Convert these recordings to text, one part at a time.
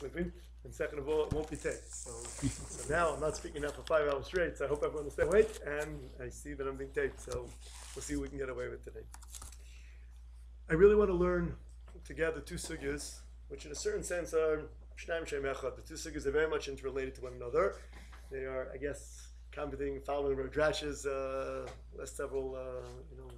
sleeping, and second of all, it won't be taped. So now I'm not speaking now for 5 hours straight, so I hope everyone will stay awake, and I see that I'm being taped, so we'll see what we can get away with today. I really want to learn together two sugyas, which in a certain sense are Shnaim Shem Echad. The two sugyas are very much interrelated to one another. They are, I guess, following Radrash's last several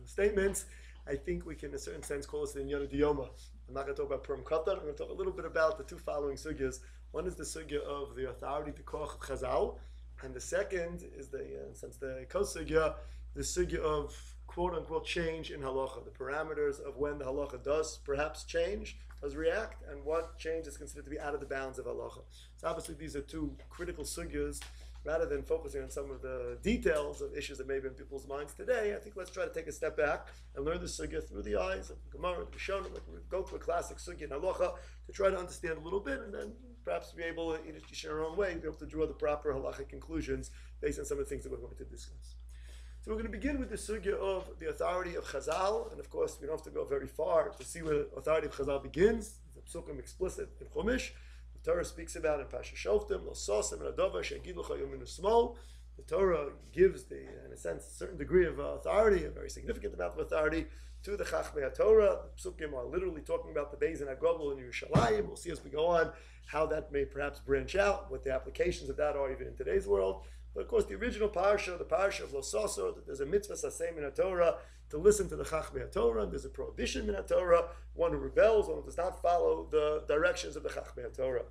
statements. I think we can, in a certain sense, call this the Inyan Diyoma. I'm not going to talk about Purim Katan. I'm going to talk a little bit about the two following sugyas. One is the sugya of the authority, the koach of Chazal, and the second is the Kos sugya, the sugya of quote-unquote change in halacha, the parameters of when the halacha does perhaps change, does react, and what change is considered to be out of the bounds of halacha. So obviously these are two critical sugyas. Rather than focusing on some of the details of issues that may be in people's minds today, I think let's try to take a step back and learn the sugya through the eyes of the Gemara, the Rishonim, like we go to a classic sugya in halacha to try to understand a little bit, and then perhaps be able, each in our own way, be able to draw the proper halachic conclusions based on some of the things that we're going to discuss. So we're going to begin with the sugya of the authority of Chazal, and of course we don't have to go very far to see where the authority of Chazal begins. The psukim explicit in Chumash. The Torah speaks about in Pasha Shoftim, Lo Sosem and Adova She'egid L'cha Yominu Smol. The Torah gives in a sense, a certain degree of authority, a very significant amount of authority to the Chachmei Torah. The psukim are literally talking about the Beis and Agobel in Yerushalayim. We'll see as we go on how that may perhaps branch out, what the applications of that are even in today's world. But of course, the original parsha, the parsha of Lo Sosor, there's a mitzvah sasem in Torah to listen to the Chachmei Torah. There's a prohibition in Torah, one who rebels, one who does not follow the directions of the Chachmei Torah.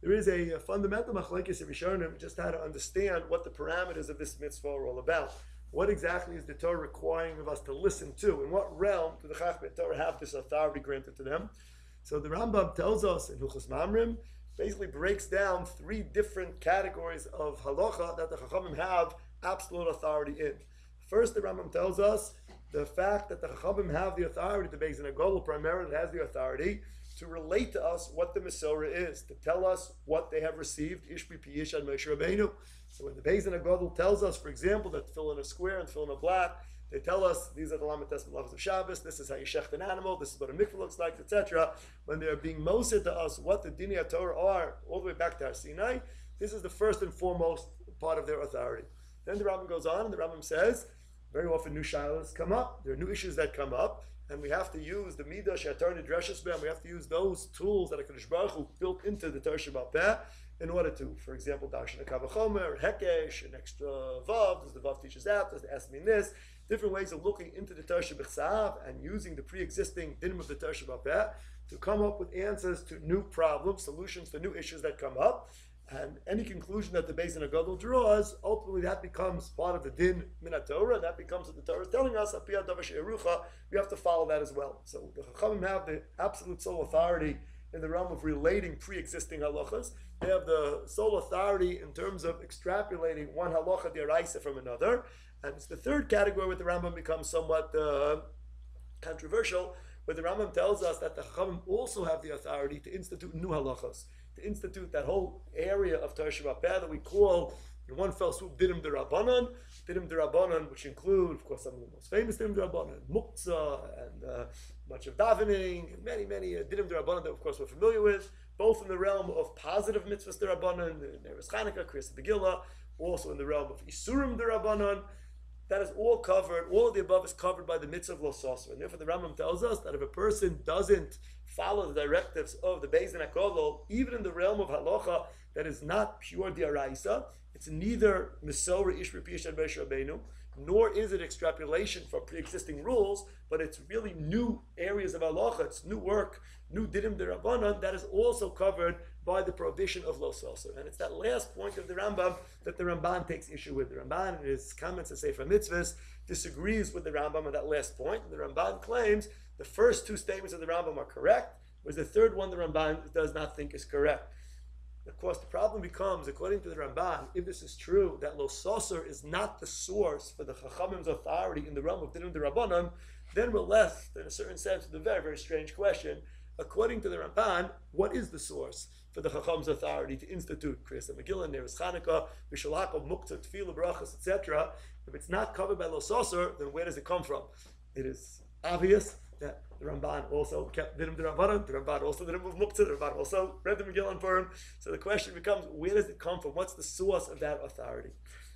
There is a fundamental machlokes of Rishonim just how to understand what the parameters of this mitzvah are all about. What exactly is the Torah requiring of us to listen to? In what realm do the Chachmei Torah have this authority granted to them? So the Rambam tells us in Hilchos Mamrim, basically breaks down three different categories of halacha that the Chachamim have absolute authority in. First, the Rambam tells us the fact that the Chachamim have the authority, the Beis Agol primarily has the authority to relate to us what the Mesorah is, to tell us what they have received, Ishbi Piyish and Moshe Rabbeinu. So when the Beis Agol tells us, for example, that fill in a square and fill in a black, they tell us these are the Lamates and Lavas of Shabbos, this is how you shecht an animal, this is what a mikvah looks like, etc. When they are being mosed to us what the Dinei Torah are, all the way back to Har Sinai, this is the first and foremost part of their authority. Then the Rambam goes on, and the Rambam says, very often new shilas come up, there are new issues that come up, and we have to use the Midah She'atar Nidreshes B'hem, we have to use those tools that HaKadosh Baruch Hu built into the Torah Shabbat Peh in order to, for example, Darshan a Kavachomer, Hekesh, an extra Vav, does the Vav teaches that, does the Esmin this, different ways of looking into the Torah Shabbat and using the pre-existing dinim of the Torah Shabbat Peh to come up with answers to new problems, solutions to new issues that come up. And any conclusion that the Beis Agol draws, ultimately that becomes part of the din min Torah. That becomes what the Torah is telling us. We have to follow that as well. So the Chachamim have the absolute sole authority in the realm of relating pre-existing halachas. They have the sole authority in terms of extrapolating one halacha d'oraisa from another. And it's the third category where the Rambam becomes somewhat controversial, where the Rambam tells us that the Chachamim also have the authority to institute new halachas, to institute that whole area of Torah Shabbat Peh that we call, in one fell swoop, Dinim D'Rabbanan, which include, of course, some of the most famous Dinim D'Rabbanan, Muktzah, and much of davening, and many Dinim D'Rabbanan that, of course, we're familiar with, both in the realm of positive mitzvahs D'Rabbanan, Neres Chanukah, Kriyas Megillah, also in the realm of Isurim D'Rabbanan. That is all covered, all of the above is covered by the mitzvah of Lo Sosor. And therefore the Rambam tells us that if a person doesn't follow the directives of the Beis Agol, even in the realm of halacha that is not pure d'oraisa, it's neither Mesorah Ishbi Piyish and Moshe Rabbeinu, nor is it extrapolation from pre-existing rules, but it's really new areas of halacha, it's new work, new dinim d'Rabbanan, that is also covered by the prohibition of Lo Sosor. And it's that last point of the Rambam that the Ramban takes issue with. The Ramban, in his comments to Sefer Mitzvahs, disagrees with the Rambam on that last point. And the Ramban claims the first two statements of the Rambam are correct, whereas the third one the Ramban does not think is correct. Of course, the problem becomes, according to the Ramban, if this is true, that Lo Sosor is not the source for the Chachamim's authority in the realm of Dinim D'Rabbanan, then we're left, in a certain sense, with a very, very strange question. According to the Ramban, what is the source for the Chacham's authority to institute Kriyas Megillah, Neres Chanukah, Mishalakov, Muktzah, Tefillah, Brachas, etc.? If it's not covered by Lo Sosor, then where does it come from? It is obvious that The Ramban also kept Dinim the Rabbanan. The Ramban also didn't move Muktzah. The Ramban also read the Megillah on Purim. So the question becomes, where does it come from? What's the source of that authority?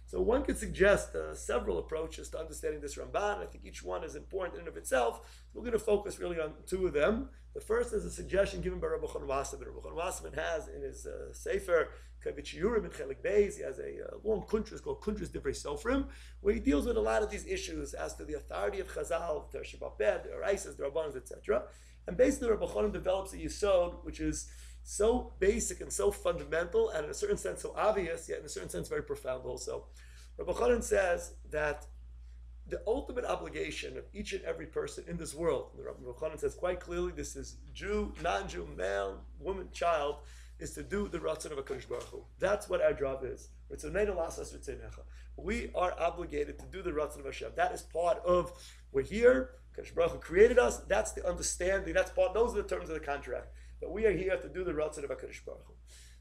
So one could suggest several approaches to understanding this Ramban. I think each one is important in and of itself. We're going to focus really on two of them. The first is a suggestion given by Rabbi Chanan Wasserman. Rabbi Chanan Wasserman has in his Sefer Kavit Shiurim in Chelik Beis, he has a long kuntras called Kuntras Divrei Sofrim, where he deals with a lot of these issues as to the authority of Chazal, the Shabbat Bed, the Oraisas, the Rabbanos, etc. And basically Rabbi Chanan develops a Yisod, which is so basic and so fundamental, and in a certain sense so obvious, yet in a certain sense very profound also. Rabbi Chanan says that the ultimate obligation of each and every person in this world, and Rabbi Chanan says quite clearly, this is Jew, non-Jew, male, woman, child, is to do the Ratzon of HaKadosh Baruch Hu. That's what our job is. We are obligated to do the Ratzon of Hashem. That is part of, we're here, HaKadosh Baruch Hu created us, that's the understanding, that's part, those are the terms of the contract. But we are here to do the Ratzon of HaKadosh Baruch Hu.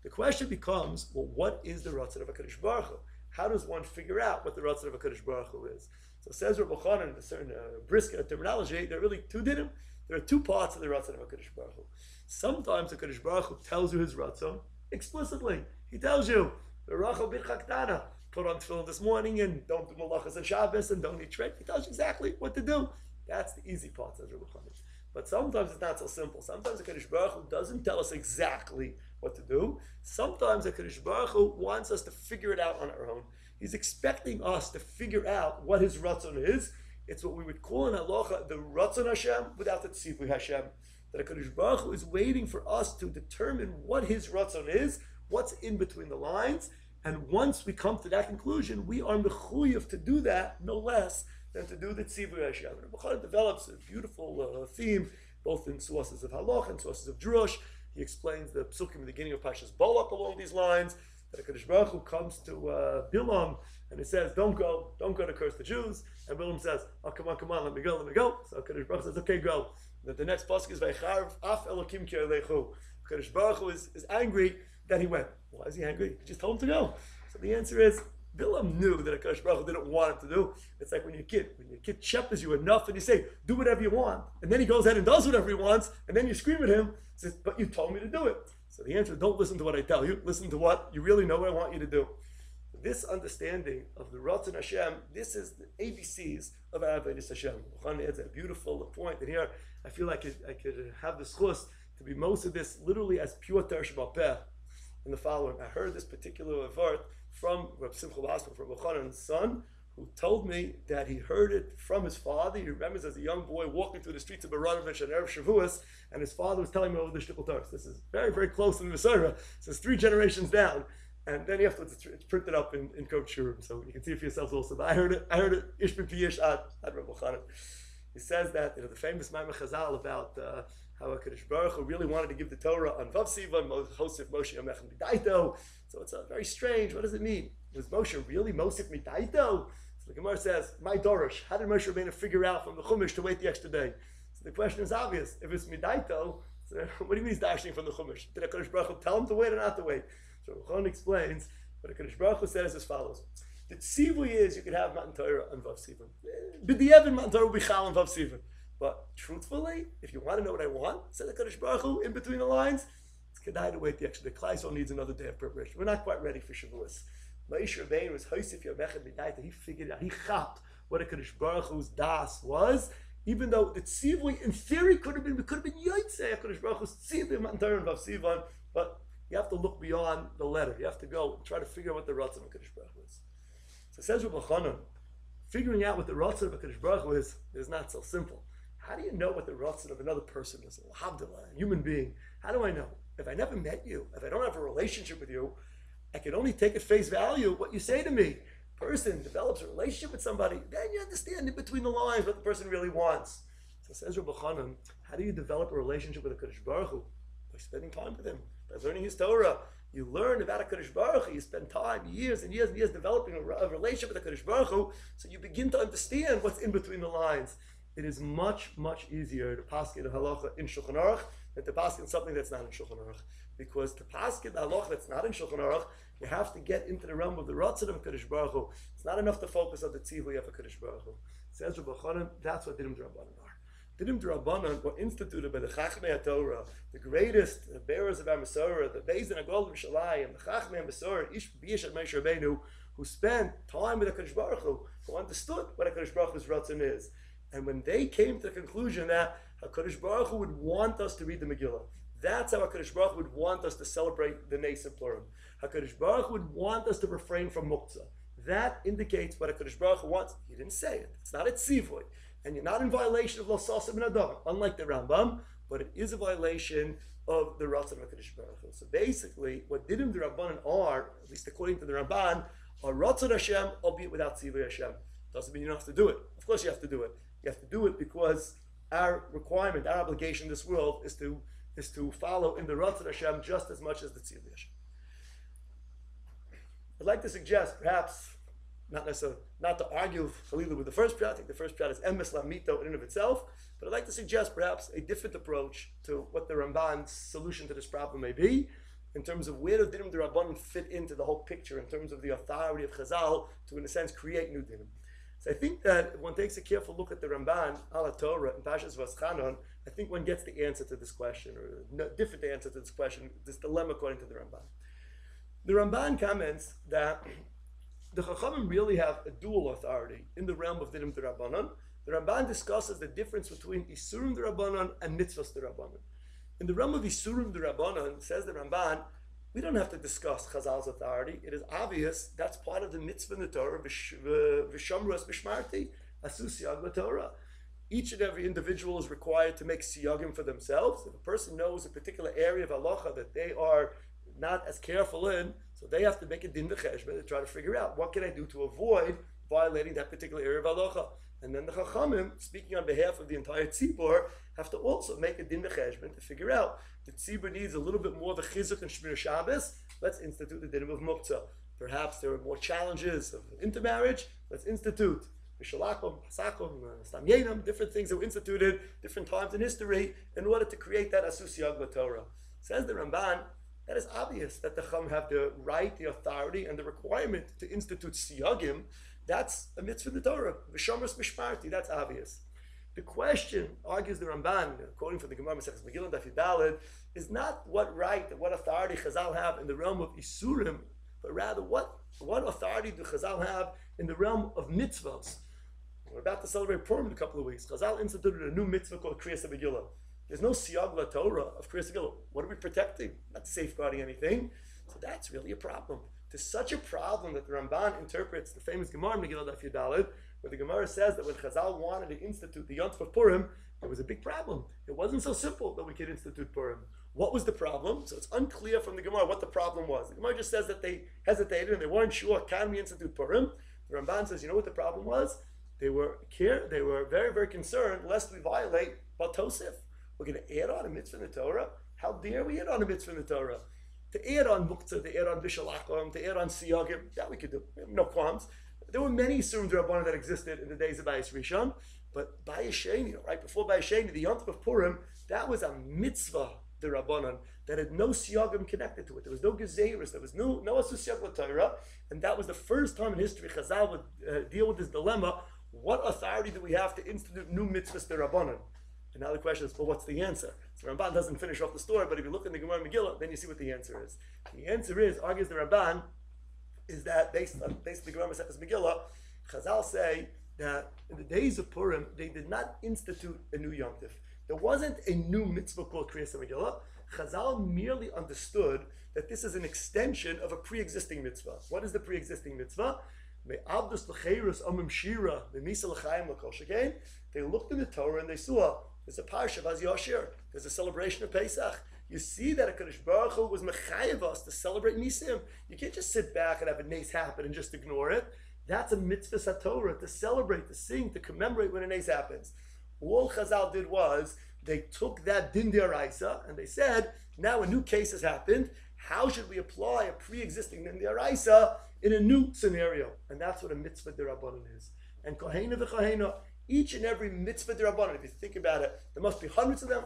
The question becomes, well, what is the Ratzon of HaKadosh Baruch Hu? How does one figure out what the Ratzon of HaKadosh Baruch Hu is? So says Rabbi Chanan in a certain brisk terminology, there are really two dinim. There are two parts of the Ratzon of HaKadosh Baruch Hu. Sometimes HaKadosh Baruch Hu tells you his Ratzon explicitly. He tells you, Rachel b'chaktana, put on tefillin this morning and don't do malachas on Shabbos and don't eat shred. He tells you exactly what to do. That's the easy part, says Rabbi Chanan. But sometimes it's not so simple. Sometimes HaKadosh Baruch Hu doesn't tell us exactly what to do. Sometimes HaKadosh Baruch Hu wants us to figure it out on our own. He's expecting us to figure out what his Ratzon is. It's what we would call in Halacha the Ratzon Hashem without the Tzivui Hashem. That HaKadosh Baruch Hu is waiting for us to determine what his Ratzon is, what's in between the lines, and once we come to that conclusion, we are mechuyev to do that, no less than to do the Tzivui Hashem. Rabbi Chanan develops a beautiful theme, both in sources of Halach and sources of Drush. He explains the psukim in the beginning of Pashas Balak along these lines. That HaKadosh Baruch Hu comes to Bilam and he says, don't go to curse the Jews. And Bilam says, oh, come on, let me go. So HaKadosh Baruch Hu says, okay, go. And the next pasuk is, Vaycharv af Elokim ki alechu. HaKadosh Baruch Hu is angry that he went. Why is he angry? He just told him to go. So the answer is, Bilam knew that HaKadosh Baruch Hu didn't want him to do. It's like when your kid shephers you enough and you say, do whatever you want. And then he goes ahead and does whatever he wants. And then you scream at him, says, but you told me to do it. So the answer is, don't listen to what I tell you. Listen to what you really know what I want you to do. This understanding of the Ratzon Hashem, this is the ABCs of Avodas Hashem. Chanan adds a beautiful point. And here, I feel like I could have the schus to be most of this literally as pure Torah Shabbat Peh in the following. I heard this particular vart from Reb Simcha Wasserman, from Reb Chanan's son, who told me that he heard it from his father. He remembers as a young boy walking through the streets of Baranovich and Erev Shavuos, and his father was telling him over the Shtickle Torah. This is very, very close to the Messiah. So it's 3 generations down. And then afterwards it's printed up in Coach Shurim, so you can see it for yourselves also. But I heard it ish b'piyish at Rabbi Chanan. He says that, the famous Maimon Chazal about how HaKadosh Baruch Hu really wanted to give the Torah on Vav Sivan, Mosif Moshe Yamech Midaito. So it's very strange. What does it mean? Was Moshe really Mosif Midaito? So the Gemara says, my Dorish, how did Moshe Rabbeinu figure out from the Chumash to wait the extra day? So the question is obvious. If it's Midaito, so what do you mean he's dashing from the Chumash? Did HaKadosh Baruch Hu tell him to wait or not to wait? So Chon explains, but HaKadosh Baruch Hu says as follows. The tzivui is you could have Matan Torah and Vav Sivan. B'di'evin Matan Torah will be Chal and Vav Sivan. But truthfully, if you want to know what I want, said HaKadosh Baruch Hu in between the lines, it's kedai to wait the extra. The Klai Yisrael needs another day of preparation. We're not quite ready for Shavuos. Moshe Rabbeinu was Hosef Yamechet Midaita. He figured out, he chapped what HaKadosh Baruch Hu's das was, even though the tzivui in theory could have been Yotzei HaKadosh Baruch Hu's tzivui Matan Torah and Vav Sivan, but you have to look beyond the letter. You have to go and try to figure out what the Ratzon of HaKadosh Baruch Hu is. So says Rabbi Chanan, figuring out what the Ratzon of HaKadosh Baruch Hu is not so simple. How do you know what the Ratzon of another person is? A human being. How do I know? If I never met you, if I don't have a relationship with you, I can only take at face value what you say to me. Person develops a relationship with somebody, then you understand in between the lines what the person really wants. So says Rabbi Chanan, how do you develop a relationship with HaKadosh Baruch Hu? By spending time with him, by learning his Torah. You learn about HaKadosh Baruch Hu, you spend time, years and years and years developing a relationship with HaKadosh Baruch Hu, so you begin to understand what's in between the lines. It is much, much easier to paskin a halacha in Shulchan Aruch than to paskin something that's not in Shulchan Aruch. Because to paskin a halacha that's not in Shulchan Aruch, you have to get into the realm of the Ratzon of HaKadosh Baruch Hu. It's not enough to focus on the tzivui of HaKadosh Baruch Hu. Says Rabbi Chanan, that's what Dinim D'Rabbanan are. Dinim D'Rabbanan were instituted by the Chachmei Torah, the greatest bearers of our Masorah, the Beis and Agol B'Shalayim, the Chachmei Masorah, Ish B'Yish Ad Moshe Rabbeinu, who spent time with HaKadosh Baruch Hu, who understood what HaKadosh Baruch Hu's Ratzon is. And when they came to the conclusion that HaKadosh Baruch Hu would want us to read the Megillah, that's how HaKadosh Baruch Hu would want us to celebrate the Nes of Purim. HaKadosh Baruch Hu would want us to refrain from Muktzah. That indicates what HaKadosh Baruch Hu wants. He didn't say it. It's not a tzivoy. And you're not in violation of Lo Sasim and Adam, unlike the Rambam, but it is a violation of the Ratzon of HaKadosh Baruch Hu. So basically, what Dinim D'Rabbanan are, at least according to the Ramban, are Ratzon Hashem, albeit without Tzivoy Hashem. Doesn't mean you don't have to do it. Of course you have to do it. You have to do it because our requirement, our obligation in this world is to follow in the Ratzon Hashem just as much as the Tzivoy Hashem. I'd like to suggest, perhaps, not to argue with the first prat. I think the first prat is emes lamito in and of itself, but I'd like to suggest perhaps a different approach to what the Ramban's solution to this problem may be, in terms of where do Dinim D'Rabbanan fit into the whole picture, in terms of the authority of Chazal to, in a sense, create new Dinim. So I think that if one takes a careful look at the Ramban, Ala Torah, and Pashas Vaschanon, I think one gets the answer to this question, or a different answer to this question, this dilemma according to the Ramban. The Ramban comments that the Chachamim really have a dual authority in the realm of Dinim D'Rabbanan. The Ramban discusses the difference between Isurim D'Rabbanan and Mitzvahs D'Rabbanan. In the realm of Isurim D'Rabbanan, says the Ramban, we don't have to discuss Chazal's authority. It is obvious that's part of the mitzvah in the Torah, V'shamras B'shmarti, Asu Siyag L'Torah. Each and every individual is required to make siyagim for themselves. If a person knows a particular area of halacha that they are not as careful in, so they have to make a din v'cheshbon to try to figure out what can I do to avoid violating that particular area of halacha. And then the Chachamim, speaking on behalf of the entire tzibur, have to also make a din v'cheshbon to figure out the tzibur needs a little bit more of a chizuk and shmir Shabbos. Let's institute the din of muktzah. Perhaps there are more challenges of intermarriage. Let's institute Mishalakum, Hasakum, Stam Yenam, different things that were instituted, different times in history, in order to create that Asus Yag Torah. Says the Ramban, that is obvious that the Chum have the right, the authority, and the requirement to institute siyagim. That's a mitzvah in the Torah. V'shamras mishmarti, that's obvious. The question, argues the Ramban, quoting from the Gemara Maseches Megillah Daf Yudaled, is not what right, what authority Chazal have in the realm of Isurim, but rather what authority do Chazal have in the realm of mitzvahs. We're about to celebrate Purim in a couple of weeks. Chazal instituted a new mitzvah called Kriyas Megillah. There's no siyag la Torah of Kriyas Megillah. What are we protecting? Not safeguarding anything. So that's really a problem. To such a problem that the Ramban interprets the famous Gemara Megillah Daf Yudaled, where the Gemara says that when Chazal wanted to institute the Yontif of Purim, there was a big problem. It wasn't so simple that we could institute Purim. What was the problem? So it's unclear from the Gemara what the problem was. The Gemara just says that they hesitated and they weren't sure, can we institute Purim? The Ramban says, you know what the problem was? They were very, very concerned lest we violate Bal Tosef. We're going to add on a mitzvah in the Torah. How dare we add on a mitzvah in the Torah? To add on muktzah, to add on bishalakom, to add on siyagim, that we could do. We have no qualms. There were many Surim D'Rabbanan that existed in the days of Bayis Rishon, but Bayis Sheni, right before Bayis Sheni, the Yontif of Purim, that was a mitzvah D'Rabbanan that had no siyagim connected to it. There was no gezeirus, there was no asusiyag l'Torah, and that was the first time in history Chazal would deal with this dilemma. What authority do we have to institute new mitzvahs D'Rabbanan? And now the question is, well, what's the answer? So Ramban doesn't finish off the story, but if you look in the Gemara Megillah, then you see what the answer is. The answer is, argues the Ramban, is that based on the Gemara Megillah, Chazal say that in the days of Purim, they did not institute a new yontif. There wasn't a new mitzvah called Kriyas Megillah. Chazal merely understood that this is an extension of a pre-existing mitzvah. What is the pre-existing mitzvah? They looked in the Torah and they saw there's a parsha of Az Yashir, there's a celebration of Pesach. You see that HaKadosh Baruch Hu was mechayev us to celebrate Nisim. You can't just sit back and have a nes happen and just ignore it. That's a mitzvah satorah, to celebrate, to sing, to commemorate when a nes happens. All Chazal did was they took that din d'oraisa and they said, now a new case has happened. How should we apply a pre-existing din d'oraisa in a new scenario? And that's what a mitzvah d'Rabbanan is. And kohena v'chahena, each and every mitzvah d'Rabbanan, if you think about it, there must be hundreds of them.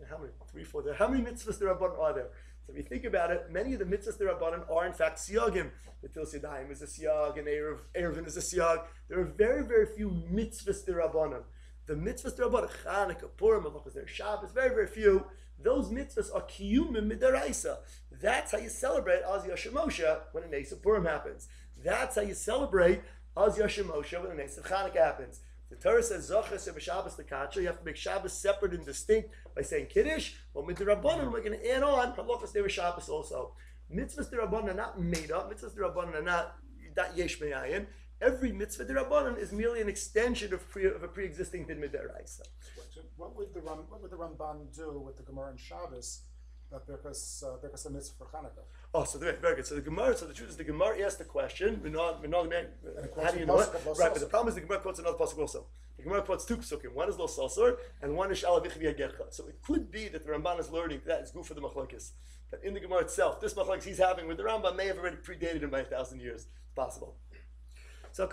How many? 3, 4. How many mitzvahs d'Rabbanan are there? So if you think about it, many of the mitzvahs d'Rabbanan are in fact siyagim. The Til Yadayim is a siyag, and Erevin is a siyag. There are very, very few mitzvahs d'Rabbanan. The mitzvahs derabbanan, Chanukah, Purim, Malachas Ner Shabbos, very, very few. Those mitzvahs are kiyumim midaraisa. That's how you celebrate Az Yashim Moshe when a Nes of Purim happens. That's how you celebrate Az Yashim Moshe when a Nes of Chanukah happens. The Torah says Zochas Shabbos Lekacha. You have to make Shabbos separate and distinct by saying Kiddush. Well, midarabanan, we're going to add on Malachas Ner Shabbos also. Mitzvahs derabbanan are not made up. Mitzvahs derabbanan are not yesh me'ayin. Every mitzvah derabbanan is merely an extension of a pre-existing din midaraisa. What would the Ramban do with the Gemara in Shabbos that because a mitzvah for Chanukah? Oh, so very good. So the Gemara. So the truth is, the Gemara asked the question. How do you know it? Right, but the problem is the Gemara quotes another pasuk also. The Gemara quotes two pasukim. One is Lo Sasor, and one is Shalav Yichvi Hagercha. So it could be that the Ramban is learning that is good for the machlokes. That in the Gemara itself, this machlokes he's having with the Rambam may have already predated him by 1,000 years. It's possible. So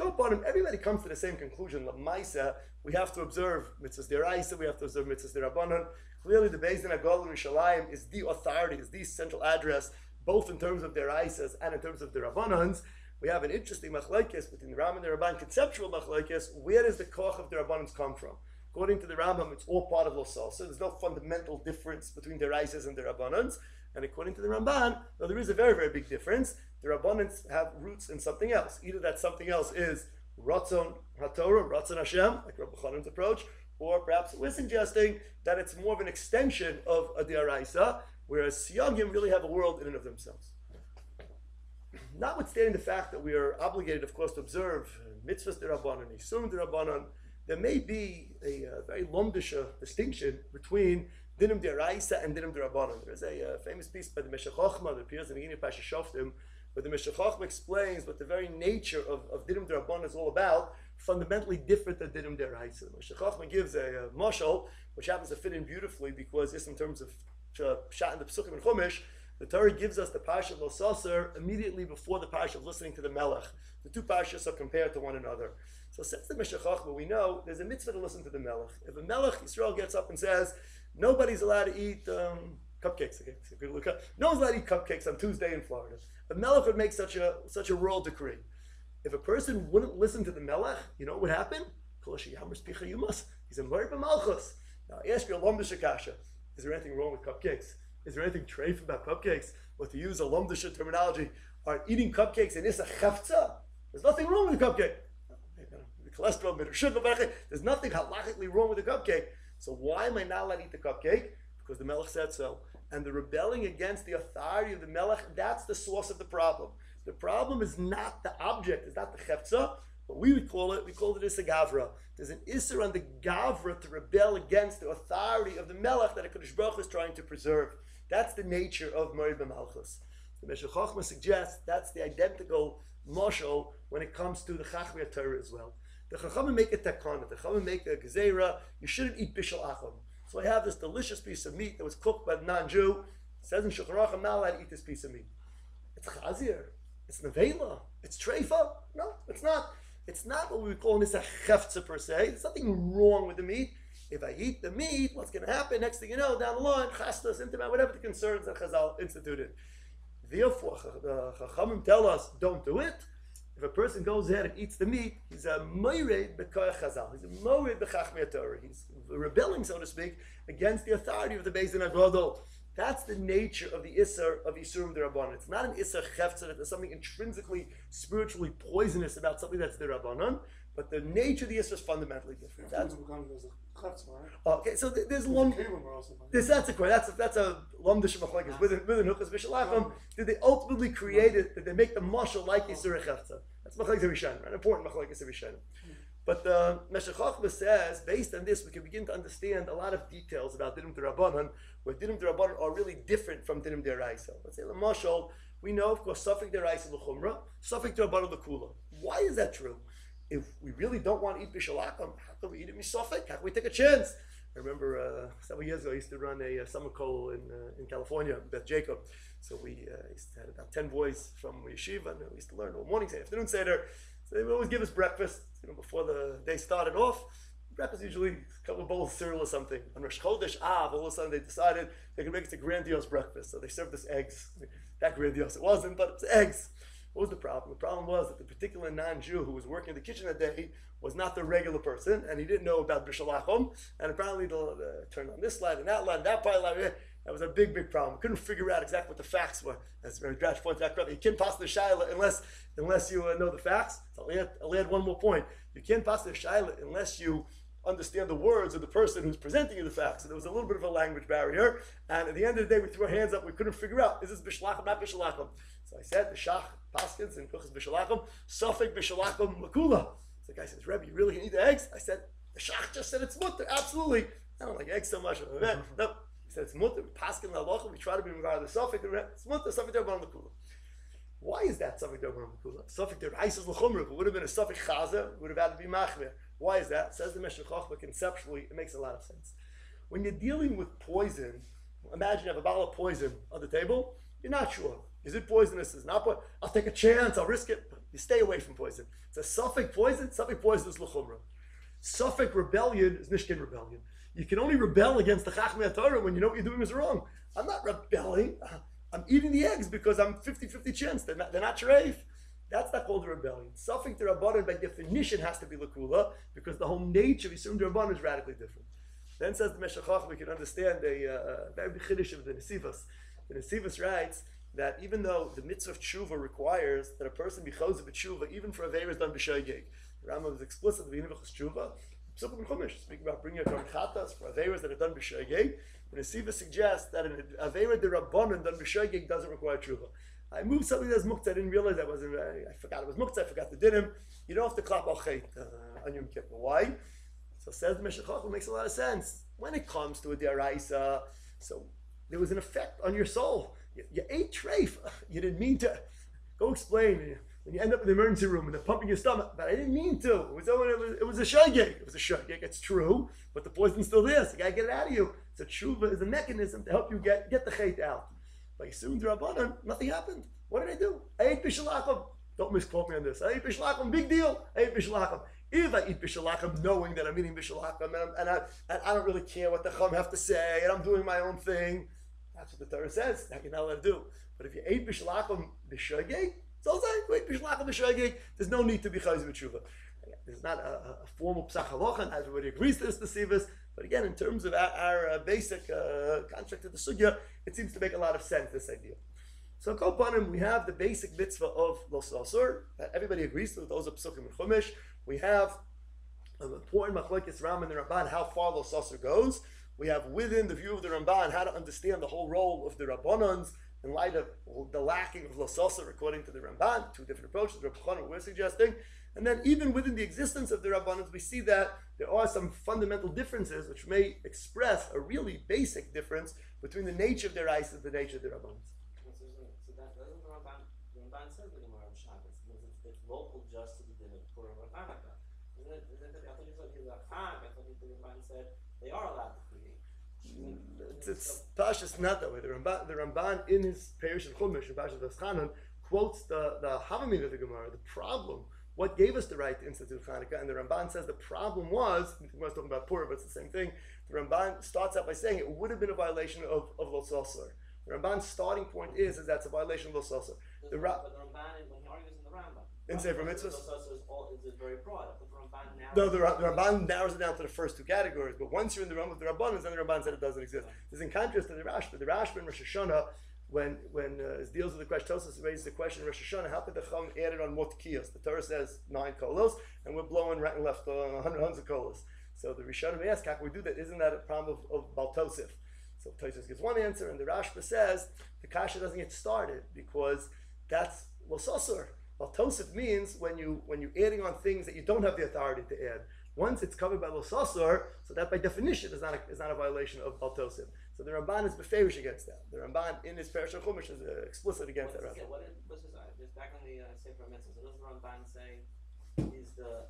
everybody comes to the same conclusion. L'maisa, we have to observe mitzvahs deraisa, we have to observe mitzvahs derabanan. Clearly, the Beis Din Hagol in Yerushalayim is the authority, is the central address, both in terms of deraisas and in terms of derabanans. We have an interesting machlokes between the Rambam and the Ramban, conceptual machlokes. Where does the koch of derabanans come from? According to the Rambam, it's all part of Lo Salsa. There's no fundamental difference between deraisas and derabanans. And according to the Ramban, though there is a very, very big difference, the Rabbanans have roots in something else. Either that something else is Ratzon HaTorah, Ratzon Hashem, like Rabbi Chanan's approach, or perhaps we're suggesting that it's more of an extension of a Diyaraisa, whereas Siyagim really have a world in and of themselves. Notwithstanding the fact that we are obligated, of course, to observe mitzvahs D'Rabbanan, Yisurim D'Rabbanan, there may be a very lomdisha distinction between Dinim D'Araisa and Dinim D'Rabbanan. There's a famous piece by the Meshech Chochmah that appears in the beginning of Pasha Shoftim, where the Meshech Chochmah explains what the very nature of Dinim D'Rabbanan is all about, fundamentally different than Dinim D'Araisa. The Meshech Chochmah gives a mashal, which happens to fit in beautifully because just in terms of Pshat in the Pesukim and Chumash, the Torah gives us the Parsha of Lo Sasor immediately before the Parsha of listening to the Melech. The two Parshas are compared to one another. So since the Meshech Chochmah, we know there's a mitzvah to listen to the Melech. If a Melech, Yisrael gets up and says, nobody's allowed to eat cupcakes. Okay, so good look up. No one's allowed to eat cupcakes on Tuesday in Florida. The Melech would make such a royal decree. If a person wouldn't listen to the Melech, you know what would happen? He's a Mori b'malchus. Now I ask you a lomdish kasha. Is there anything wrong with cupcakes? Is there anything treif about cupcakes? Or to use a lomdish terminology, are eating cupcakes in Issa chafza? There's nothing wrong with the cupcake. The cholesterol, sugar, there's nothing halachically wrong with the cupcake. So why am I not allowed to eat the cupcake? Because the Melech said so. And the rebelling against the authority of the Melech, that's the source of the problem. The problem is not the object, it's not the chefza. What we would call it, we call it Issa Gavra. There's an Isser on the Gavra to rebel against the authority of the Melech that HaKadosh Baruch Hu is trying to preserve. That's the nature of Mori b'Malchus. The Meshech Chochmah suggests that's the identical mashal when it comes to the Chachmei Torah as well. The Chachamim make a takana, the Chachamim make a gezerah, you shouldn't eat bishul acham. So I have this delicious piece of meat that was cooked by a non-Jew. It says in Shulchan Aruch, I'm not allowed to eat this piece of meat. It's chazir, it's nevela, it's treifa. No, it's not. It's not what we would call this a chefza per se. There's nothing wrong with the meat. If I eat the meat, what's going to happen? Next thing you know, down the line, chastas, intimate, whatever the concerns that Chazal instituted. Therefore, the Chachamim tell us, don't do it. If a person goes ahead and eats the meat, he's a moired b'koyach Chazal. He's a moired b'chachmei Torah. He's rebelling, so to speak, against the authority of the Beis Din Haggadol. That's the nature of the Isser of Yisurim D'Rabbanan. It's not an Isser chefza, that there's something intrinsically, spiritually poisonous about something that's D'Rabbanan, but the nature of the Isser is fundamentally different. That's okay, so there's one. That's a question. That's a lomdish machlokes within Hukas B'Shalachim. Did they ultimately create it? Did they make the mashal like Yisur Chefza? That's machlokes Rishonim, an important machlokes Rishonim. But the Meshech Chochmah says, based on this, we can begin to understand a lot of details about Dinim D'Rabbanan, where Dinim D'Rabbanan are really different from Dinim D'Oraisa. Let's say the mashal, we know, of course, Safek D'Oraisa l'chumra, Safek D'Rabbanan l'kula. Why is that true? If we really don't want to eat bishul acham, how can we eat it misofek? How can we take a chance? I remember several years ago, I used to run a summer call in California, Beth Jacob. So we used to have about 10 boys from yeshiva, and we used to learn all morning, afternoon seder. So they would always give us breakfast, before the day started off. Breakfast usually a couple of bowls of cereal or something. On Rosh Chodesh Av, all of a sudden they decided they could make us a grandiose breakfast. So they served us eggs. That grandiose it wasn't, but it's eggs. What was the problem? The problem was that the particular non-Jew who was working in the kitchen that day was not the regular person, and he didn't know about Bishalachim, and apparently the turned on this light and that light and that light. That was a big, big problem. We couldn't figure out exactly what the facts were. As Rabbi Dratch pointed out correctly, you can't pass the Shaila unless you know the facts. So I'll add one more point. You can't pass the Shaila unless you understand the words of the person who's presenting you the facts. So there was a little bit of a language barrier, and at the end of the day, we threw our hands up. We couldn't figure out, is this Bishalachim, not Bishalachim? So I said, the Shach Paskins and Kuchas Bishalachim, Safek Bishalachim Makula. So the guy says, Rebbe, you really need the eggs? I said, the Shach just said it's mutter, absolutely. I don't like eggs so much. No. He said it's mutter. Paskin la'alocha. We try to be regarded the Safek. It's mutter. Safek derban l'kula. Why is that Safek derban l'kula? Safek deraises l'chumra. It would have been a Safek chazer. Would have had to be machmer. Why is that? Says the Meshech Chochmah. Conceptually, it makes a lot of sense. When you're dealing with poison, imagine you have a bottle of poison on the table. You're not sure. Is it poisonous? Is it not poisonous? I'll take a chance. I'll risk it. But you stay away from poison. It's a Safek poison. Safek poison is l'chumra. Safek rebellion is nishkin rebellion. You can only rebel against the Chachmei Torah when you know what you're doing is wrong. I'm not rebelling. I'm eating the eggs because I'm 50-50 chance. They're not treif. That's not called a rebellion. Safek the Rabbanan by definition has to be lakula because the whole nature of Yisum the Rabbanan is radically different. Then says the Meshech Chochmah, we can understand a very big chiddush of the Nesivos. The Nesivos writes that even though the mitzvah of tshuva requires that a person be chosev b'tshuva even for aveiros done b'shoygeg, the Rambam is explicit in the Yinivachos tshuva. Speaking about bringing a korban chatas for aveiros that are done b'shoygeg, the Nesivos suggests that an aveira derabbanan done b'shoygeg doesn't require tshuva. I moved something that's muktzah. I didn't realize I forgot it was muktzah. I forgot the dinim. You don't have to clap al chait on Yom Kippur. Why? So says the Meshech Chochmah, makes a lot of sense when it comes to a diaraisa. So there was an effect on your soul. You ate treif. You didn't mean to. Go explain. When you end up in the emergency room and they're pumping your stomach, but I didn't mean to. It was a shaygeg. It was a shaygeg. It's true, but the poison's still there. So you gotta get it out of you. So tshuva is a mechanism to help you get the chait out. By Yisum D'Rabbanan, nothing happened. What did I do? I ate bishalachim. Don't misquote me on this. I ate bishalachim. Big deal. I ate bishalachim. If I eat bishalachim knowing that I'm eating bishalachim and I don't really care what the chum have to say and I'm doing my own thing, that's what the Torah says. That you're not allowed to do. But if you ate bishalachim b'shogeg, it's all saying, wait, bishalachim b'shogeg, there's no need to be chayz b'tshuva. There's not a formal psach halacha, and everybody agrees to this nesivos. But again, in terms of our basic construct of the sugya, it seems to make a lot of sense, this idea. So, Kol Panim, we have the basic mitzvah of Los Asur, that everybody agrees to, those are Psukim and Chumash. We have an important machlokes Ram and the Ramban, how far Los Asur goes. We have within the view of the Ramban, how to understand the whole role of the Rabbanans in light of the lacking of Los Asur according to the Ramban, two different approaches, the Rabbanan we're suggesting. And then even within the existence of the Rabbanans, we see that there are some fundamental differences which may express a really basic difference between the nature of their ice and the nature of the Rabbanans. So that doesn't the Ramban says the Gemara on Shabbos, it's local just to the din of Purim or Hanukkah. I thought you said he was a Chag, I thought the Ramban said they are allowed to create. It's Pashas not that way. The Ramban in his Perish and Chumash, in Pashas Vaschanan, quotes the Havamin of the Gemara, the problem. What gave us the right to institute Hanukkah? And the Ramban says the problem was, I was talking about Purim, but it's the same thing. The Ramban starts out by saying it would have been a violation of Los Asur. The Ramban's starting point is that's a violation of Los Asur. But the Ramban, when he argues in the Rambam, in Sefer Mitzvahs, Los Asur is very broad. But the Ramban narrows it down to the first two categories. But once you're in the realm of the Rabbanans, then the Ramban said it doesn't exist. This is in contrast to the Rashba. The Rashba in Rosh Hashanah, when it deals with the question, Tosfos raises the question in Rosh Hashanah, how could the Chum add it on Motkiyos? The Torah says 9 kolos, and we're blowing right and left on hundreds of kolos. So the Rishonim ask, how can we do that? Isn't that a problem of Baltosif? So Tosfos gives one answer, and the Rashba says the kasha doesn't get started because that's Los Asur. Baltosif means when you're adding on things that you don't have the authority to add. Once it's covered by Los Asur, so that by definition is not a violation of Baltosif. So the Ramban is beferish against that. The Ramban in his Perish Chumash is explicit against that. Just back on the Sefer Mitzvahs, so does the Ramban say is the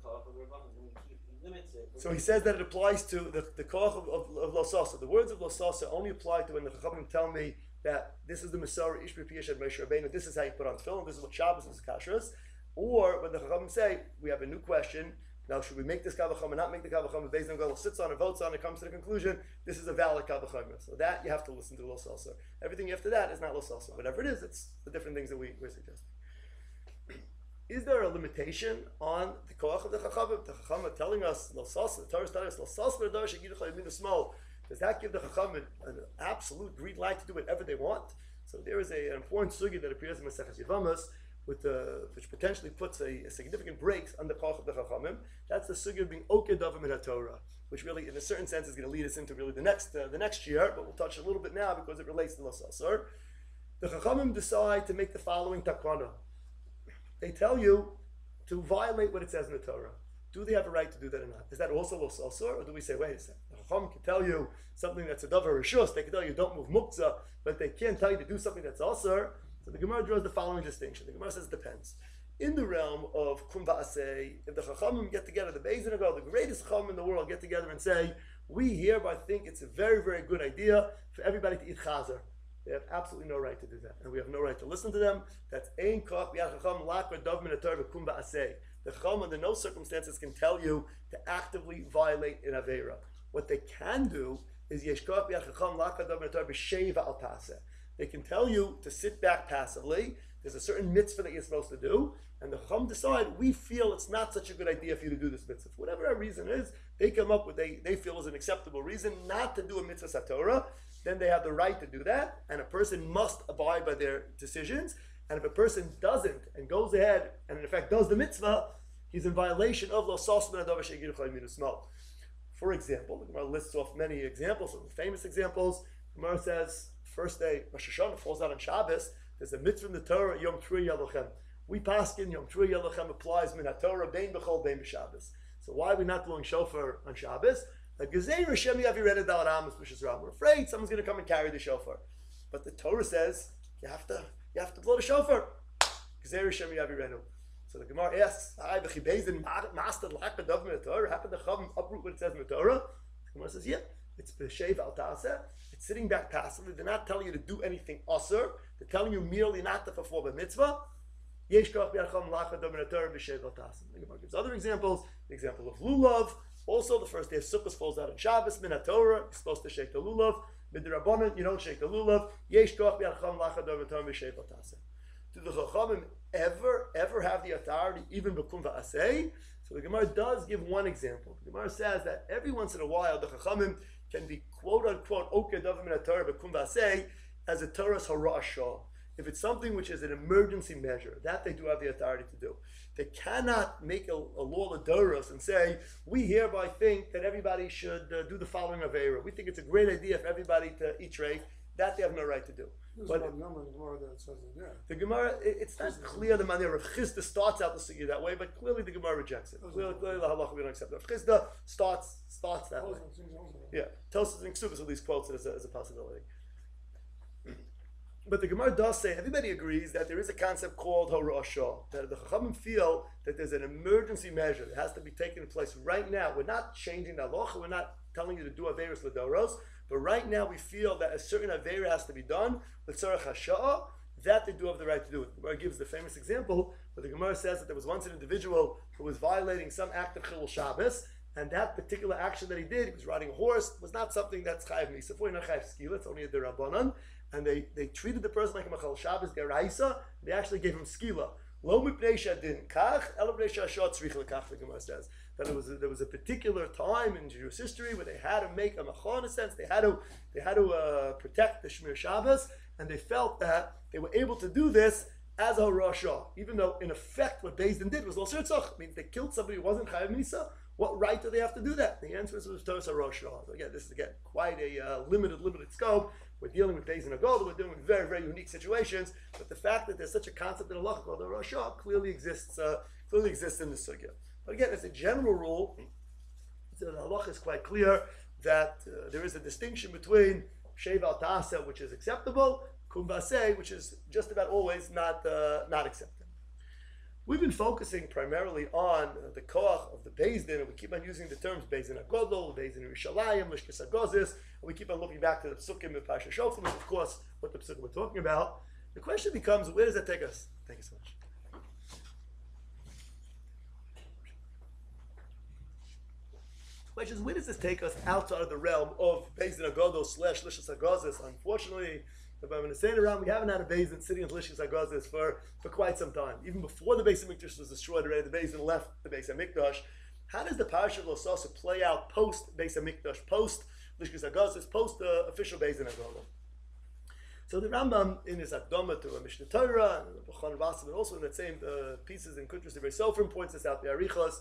koach of Rabbanan? He limits it. So he says that it applies to the koach of Los Asur. The words of Los Asur only apply to when the Chachamim tell me that this is the Masorah Ish B'Piyah Moshe Rabbeinu. This is how you put on tefillin. This is what Shabbos is kashrus. Or when the Chachamim say we have a new question. Now, should we make this kavacham and not make the kavacham? The Beis Din sits on it, votes on it, comes to the conclusion, this is a valid kavacham. So that you have to listen to Los Asur. Everything after that is not Los Asur. Whatever it is, it's the different things that we're suggesting. is there a limitation on the koach of the chachamim? The chachamim are telling us, the Torah is telling us, does that give the chachamim an absolute green light to do whatever they want? So there is an important sugi that appears in Maseches Yevamos, which potentially puts a significant brakes on the koach of the chachamim. That's the sugi of being okedavim in Torah, which really, in a certain sense, is going to lead us into really the next year. But we'll touch a little bit now because it relates to Los Asar. The chachamim decide to make the following takana. They tell you to violate what it says in the Torah. Do they have a right to do that or not? Is that also Los Asar, or do we say, wait a second, the chacham can tell you something that's a davar rishus, they can tell you don't move muktzah, but they can't tell you to do something that's asar. So the Gemara draws the following distinction. The Gemara says it depends. In the realm of kum va'aseh, if the chachamim get together, the Beis Din Hagel, the greatest chacham in the world, get together and say, we hereby think it's a very, very good idea for everybody to eat chazer. They have absolutely no right to do that, and we have no right to listen to them. That's ein koch b'yad chacham lakar dav min haTorah v'kum va'aseh. The chacham under no circumstances can tell you to actively violate an avera. What they can do is yesh koch b'yad chacham lakar dav min haTorah b'sheva al taseh. They can tell you to sit back passively. There's a certain mitzvah that you're supposed to do, and the chacham decide, we feel it's not such a good idea for you to do this mitzvah. For whatever that reason is, they come up with they feel is an acceptable reason not to do a mitzvah satorah. Then they have the right to do that, and a person must abide by their decisions. And if a person doesn't and goes ahead and in effect does the mitzvah, he's in violation of lo sas ben adav she'egir chayim minusmal. For example, the Gemara lists off many examples, some famous examples. The Gemara says, first day Rosh Hashanah falls out on Shabbos. There's a mitzvah in the Torah, Yom Trui Yalochem. We paskin Yom Trui Yalochem applies min haTorah bein b'chol bein b'Shabbos. So why are we not blowing shofar on Shabbos? We're afraid someone's going to come and carry the shofar, but the Torah says you have to blow the shofar. So the Gemara asks, "How can the Chacham uproot what it says in the Torah?" The Gemara says, "Yeah, it's b'sheva al taseh. It's sitting back passively. They're not telling you to do anything asur. They're telling you merely not to perform a mitzvah." The Gemara gives other examples. The example of lulav. Also, the first day of Sukkot falls out on Shabbos. Min haTorah, you're supposed to shake the lulav. Midrabanan, you don't shake the lulav. Yesh koach b'yadcham lachador v'torah b'sheva taseh. Do the chachamim ever have the authority, even b'kum va'aseh? So the Gemara does give one example. The Gemara says that every once in a while the chachamim can be quote unquote okedav min haTorah b'kum va'aseh as a Torah's harashah. If it's something which is an emergency measure, that they do have the authority to do. They cannot make a law of Doros and say, we hereby think that everybody should do the following Aveira. We think it's a great idea for everybody to eat treif. That they have no right to do. But the Gemara, it's not clear the manner of Chisda starts out the sugya that way, but clearly the Gemara rejects it. Clearly the halacha we don't accept it. Chisda starts that way. Yeah, Tosfos and Ksubas at least quotes it as a possibility. But the Gemara does say, everybody agrees that there is a concept called Horashah, that the Chachamim feel that there's an emergency measure that has to be taken in place right now. We're not changing the halacha, we're not telling you to do Averis Ladoros, but right now we feel that a certain Aveira has to be done, with Tzarech HaSha'ah, that they do have the right to do it. The Gemara gives the famous example where the Gemara says that there was once an individual who was violating some act of Chilul Shabbos, and that particular action that he did, he was riding a horse, was not something that's Chayav Misa. For not Chayav Skila, it's only a Derabanan. And they treated the person like a Machal Shabbos Deraisa. They actually gave him skila. Lo mipnei shadin kach, elo mipnei shashot tzrich lekach. The Gemara says that there was a particular time in Jewish history where they had to make a machal in a sense. They had to protect the Shmir Shabbos, and they felt that they were able to do this as a Horashah, even though in effect what Beis Din did was lo sirtzach. It means they killed somebody who wasn't Chayav Misa. What right do they have to do that? The answer is Torah Horashah. So again, this is quite a limited scope. We're dealing with Beis Din Hagel, we're dealing with very, very unique situations, but the fact that there's such a concept in halacha called the Horashah clearly exists in the sugya. But again, as a general rule, the halacha is quite clear that there is a distinction between sheva al taseh, which is acceptable, kum v'aseh, which is just about always not acceptable. We've been focusing primarily on the koach of the Beis Din, and we keep on using the terms Beis Din HaGodol, Beis Din Yerushalayim, Lishkas HaGozis, and we keep on looking back to the Psukim of Parsha Shoftim, which of course what the Psukim we're talking about. The question becomes, where does that take us? Thank you so much. The question is, where does this take us outside of the realm of Beis Din HaGodol / Lishkas HaGozis? Unfortunately, But by Menasein around, we haven't had a Beis sitting in Lishkas HaGazis for quite some time. Even before the Beis HaMikdash was destroyed already, the Beis left the Beis HaMikdash. How does the Parashat of Losasa play out post Beis HaMikdash, post Lishkas HaGazis, post the official Beis HaGazis? So the Rambam in his Akdama to Mishnah Torah and the B'chan Vasa, but also in that same pieces in Kuntras the Sofrim points this out, the Arichas,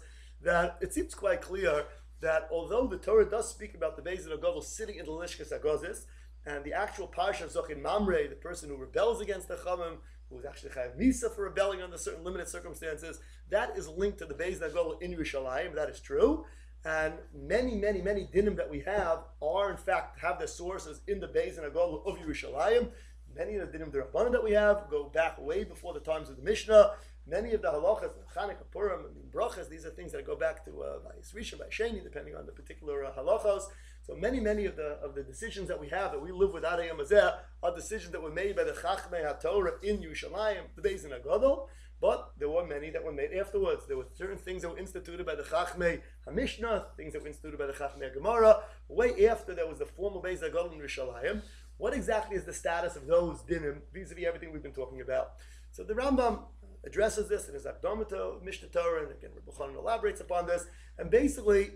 that it seems quite clear that although the Torah does speak about the Beis HaGazis sitting in the Lishkas HaGazis, and the actual Parsha of Zochin Mamre, the person who rebels against the Chamim, who is actually Chayav Misa for rebelling under certain limited circumstances, that is linked to the Beis HaGazis in Yerushalayim. That is true. And many dinim that we have are, in fact, have their sources in the Beis HaGazis of Yerushalayim. Many of the dinim, the Rabbanan that we have, go back way before the times of the Mishnah. Many of the halachas, Chanukah, Purim, and brachas, these are things that go back to Vayis Rishon, Vayis Sheni, depending on the particular halachas. So many of the decisions that we have, that we live with Adei Yamazeh, are decisions that were made by the Chachmei HaTorah in Yerushalayim, the Beis HaGadol, but there were many that were made afterwards. There were certain things that were instituted by the Chachmei HaMishnah, things that were instituted by the Chachmei HaGemara, way after there was the formal Beis HaGadol in Yerushalayim. What exactly is the status of those dinim, vis-a-vis everything we've been talking about? So the Rambam addresses this in his Akdama to Mishnah Torah, and again, Rebbe Chanan elaborates upon this, and basically